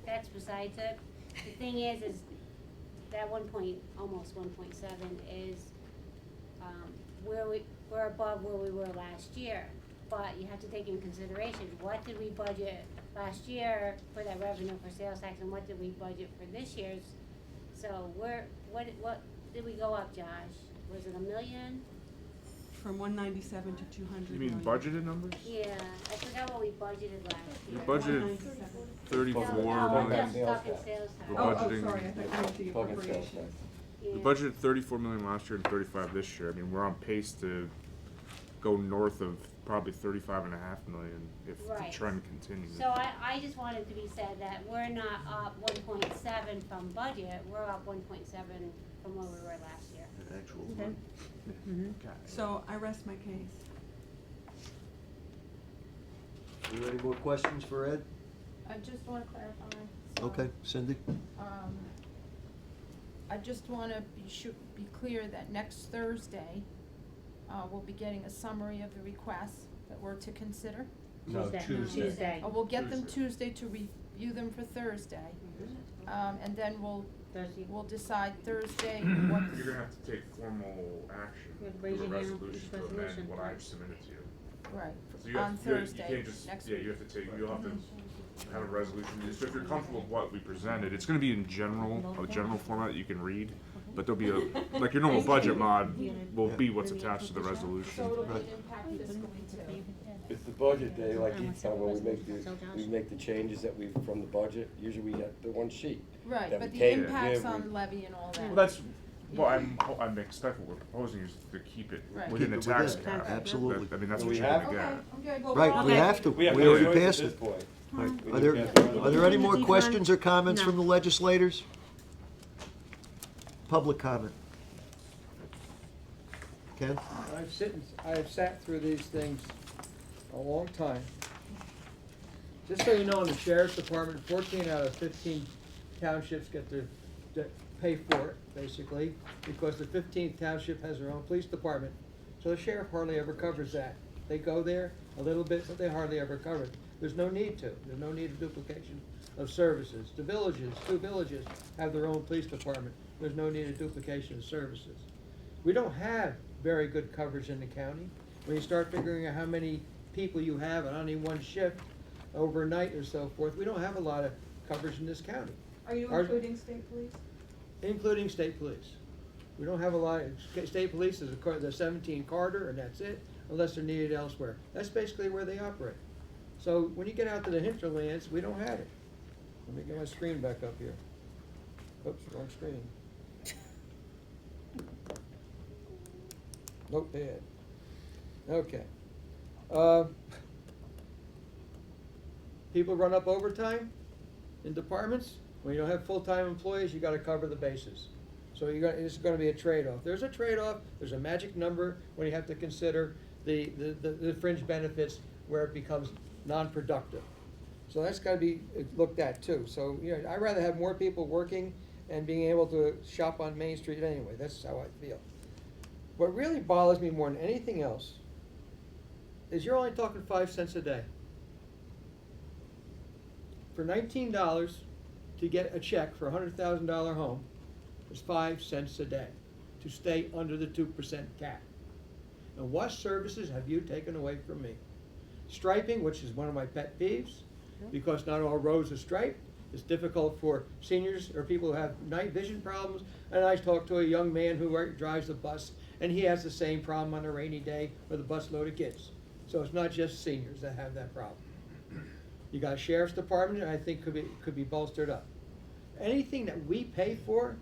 [SPEAKER 7] that's besides it. The thing is that almost 1.7 is, we're above where we were last year. But you have to take in consideration, what did we budget last year for that revenue for sales tax, and what did we budget for this year's? So what did we go up, Josh? Was it $1 million?
[SPEAKER 4] From 197 to 200
[SPEAKER 11] You mean
[SPEAKER 4] million.
[SPEAKER 11] budgeted numbers?
[SPEAKER 7] Yeah, I forgot what we budgeted last
[SPEAKER 11] You
[SPEAKER 7] year.
[SPEAKER 11] budgeted
[SPEAKER 4] 197.
[SPEAKER 11] 34
[SPEAKER 7] I'm
[SPEAKER 11] million.
[SPEAKER 7] just stuck in sales tax.
[SPEAKER 11] We're
[SPEAKER 4] Oh,
[SPEAKER 11] budgeting-
[SPEAKER 4] sorry, I thought you meant the
[SPEAKER 19] Plug and sales
[SPEAKER 4] appropriation.
[SPEAKER 11] We
[SPEAKER 7] Yeah.
[SPEAKER 11] budgeted 34 million last year and 35 this year. I mean, we're on pace to go north of probably 35.5 million if
[SPEAKER 7] Right.
[SPEAKER 11] the trend continues.
[SPEAKER 7] So I just wanted to be said that we're not up 1.7 from budget, we're up 1.7 from where we were last year.
[SPEAKER 3] Actual.
[SPEAKER 6] Okay.
[SPEAKER 11] Okay.
[SPEAKER 4] So I rest my case.
[SPEAKER 3] You got any more questions for Ed?
[SPEAKER 1] I just wanna clarify. So,
[SPEAKER 3] Okay, Cindy?
[SPEAKER 1] I just wanna be clear that next Thursday, we'll be getting a summary of the requests that we're to consider.
[SPEAKER 14] No, Tuesday.
[SPEAKER 6] Tuesday.
[SPEAKER 1] We'll get them Tuesday to review them for Thursday. And then
[SPEAKER 6] Thursday.
[SPEAKER 1] we'll decide Thursday what.
[SPEAKER 11] You're gonna have to take formal action,
[SPEAKER 6] With
[SPEAKER 11] do a
[SPEAKER 6] raising your
[SPEAKER 11] resolution to
[SPEAKER 6] resolution.
[SPEAKER 11] amend what I've submitted to you.
[SPEAKER 1] Right,
[SPEAKER 11] So you
[SPEAKER 1] on
[SPEAKER 11] have, you
[SPEAKER 1] Thursday,
[SPEAKER 11] can't just,
[SPEAKER 1] next
[SPEAKER 11] yeah,
[SPEAKER 1] week.
[SPEAKER 11] you have to take, you'll have to have a resolution, just if you're comfortable with what we presented, it's gonna be in general, a general format that you can read, but there'll be a, like your normal budget mod will be what's attached to the resolution.
[SPEAKER 1] So it'll be an impact fiscally too.
[SPEAKER 19] It's the budget day, like each time when we make the changes that we, from the budget, usually we have the one sheet.
[SPEAKER 1] Right,
[SPEAKER 19] that
[SPEAKER 1] but
[SPEAKER 19] we
[SPEAKER 1] the
[SPEAKER 19] can't
[SPEAKER 1] impacts
[SPEAKER 19] give,
[SPEAKER 1] on levy and all that.
[SPEAKER 11] Well, that's, well, I'm expect what we're proposing is to keep it
[SPEAKER 1] Right.
[SPEAKER 11] within the
[SPEAKER 3] Keep it
[SPEAKER 11] tax
[SPEAKER 3] within,
[SPEAKER 11] cap.
[SPEAKER 3] absolutely.
[SPEAKER 11] I mean, that's
[SPEAKER 19] And
[SPEAKER 11] what
[SPEAKER 19] we
[SPEAKER 11] you're
[SPEAKER 19] have
[SPEAKER 11] gonna
[SPEAKER 1] Okay,
[SPEAKER 11] get.
[SPEAKER 1] okay, well.
[SPEAKER 3] Right, we
[SPEAKER 1] okay.
[SPEAKER 3] have to.
[SPEAKER 19] We have
[SPEAKER 3] We
[SPEAKER 19] no
[SPEAKER 3] already
[SPEAKER 19] choice at
[SPEAKER 3] passed
[SPEAKER 19] this
[SPEAKER 3] it.
[SPEAKER 19] point.
[SPEAKER 3] Right.
[SPEAKER 19] We
[SPEAKER 3] Are there,
[SPEAKER 19] just passed the
[SPEAKER 3] are there any more
[SPEAKER 6] Emergency
[SPEAKER 3] questions or
[SPEAKER 6] fund?
[SPEAKER 3] comments
[SPEAKER 6] No.
[SPEAKER 3] from the legislators? Public comment. Ken?
[SPEAKER 20] I have sat through these things a long time. Just so you know, in the sheriff's department, 14 out of 15 townships get to pay for it, basically, because the 15th township has their own police department. So the sheriff hardly ever covers that. They go there a little bit, but they hardly ever cover it. There's no need to. There's no need of duplication of services. The villages, 2 villages have their own police department. There's no need of duplication of services. We don't have very good coverage in the county. When you start figuring out how many people you have on any one shift overnight or so forth, we don't have a lot of coverage in this county.
[SPEAKER 12] Are you
[SPEAKER 20] Our-
[SPEAKER 12] including state police?
[SPEAKER 20] Including state police. We don't have a lot, state police is the 17 Carter, and that's it, unless they're needed elsewhere. That's basically where they operate. So when you get out to the hinterlands, we don't have it. Let me get my screen back up here. Oops, wrong screen. Notepad. Okay. People run up overtime in departments. When you don't have full-time employees, you gotta cover the bases. So it's gonna be a trade-off. There's a trade-off, there's a magic number when you have to consider the fringe benefits where it becomes non-productive. So that's gotta be looked at too. So, you know, I'd rather have more people working and being able to shop on Main Street anyway. That's how I feel. What really bothers me more than anything else is you're only talking 5 cents a day. For $19 to get a check for a $100,000 home is 5 cents a day to stay under the 2% cap. And what services have you taken away from me? Striping, which is one of my pet peeves, because not all roads are striped. It's difficult for seniors or people who have night vision problems. And I talked to a young man who drives the bus, and he has the same problem on a rainy day with a busload of kids. So it's not just seniors that have that problem. You got a sheriff's department, and I think could be bolstered up. Anything that we pay for,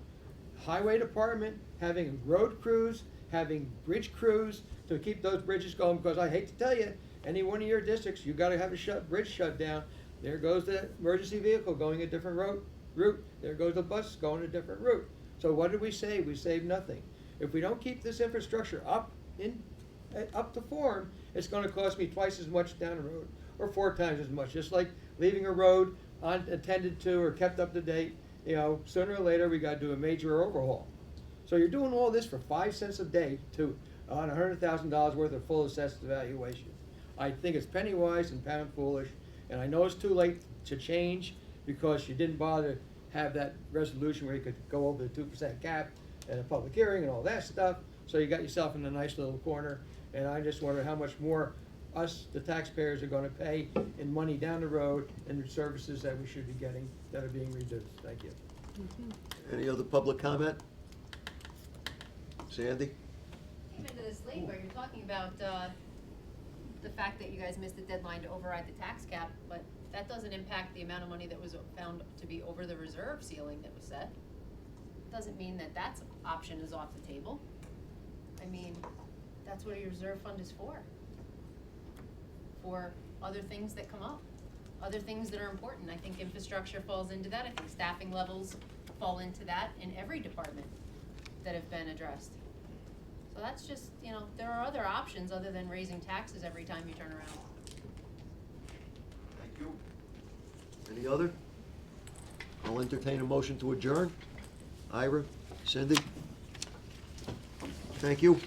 [SPEAKER 20] highway department, having road crews, having bridge crews to keep those bridges going, because I hate to tell you, any one of your districts, you gotta have a bridge shut down. There goes the emergency vehicle going a different route. There goes the bus going a different route. So what did we save? We saved nothing. If we don't keep this infrastructure up to form, it's gonna cost me twice as much down the road, or 4 times as much. Just like leaving a road unattended to or kept up to date, you know, sooner or later we gotta do a major overhaul. So you're doing all this for 5 cents a day on $100,000 worth of full assessed evaluation. I think it's penny wise and pound foolish, and I know it's too late to change because you didn't bother to have that resolution where you could go over the 2% cap and a public hearing and all that stuff, So you got yourself in a nice little corner, and I just wonder how much more us, the taxpayers, are gonna pay in money down the road and the services that we should be getting that are being reduced. Thank you.
[SPEAKER 3] Any other public comment? Sandy?
[SPEAKER 21] Came into this late where you're talking about, the fact that you guys missed the deadline to override the tax cap, but that doesn't impact the amount of money that was found to be over the reserve ceiling that was set. Doesn't mean that that's option is off the table. I mean, that's what your reserve fund is for other things that come up, other things that are important. I think infrastructure falls into that, I think staffing levels fall into that in every department that have been addressed. So that's just, there are other options other than raising taxes every time you turn around.
[SPEAKER 3] Thank you. Any other? I'll entertain a motion to adjourn. Ira, Cindy? Thank you.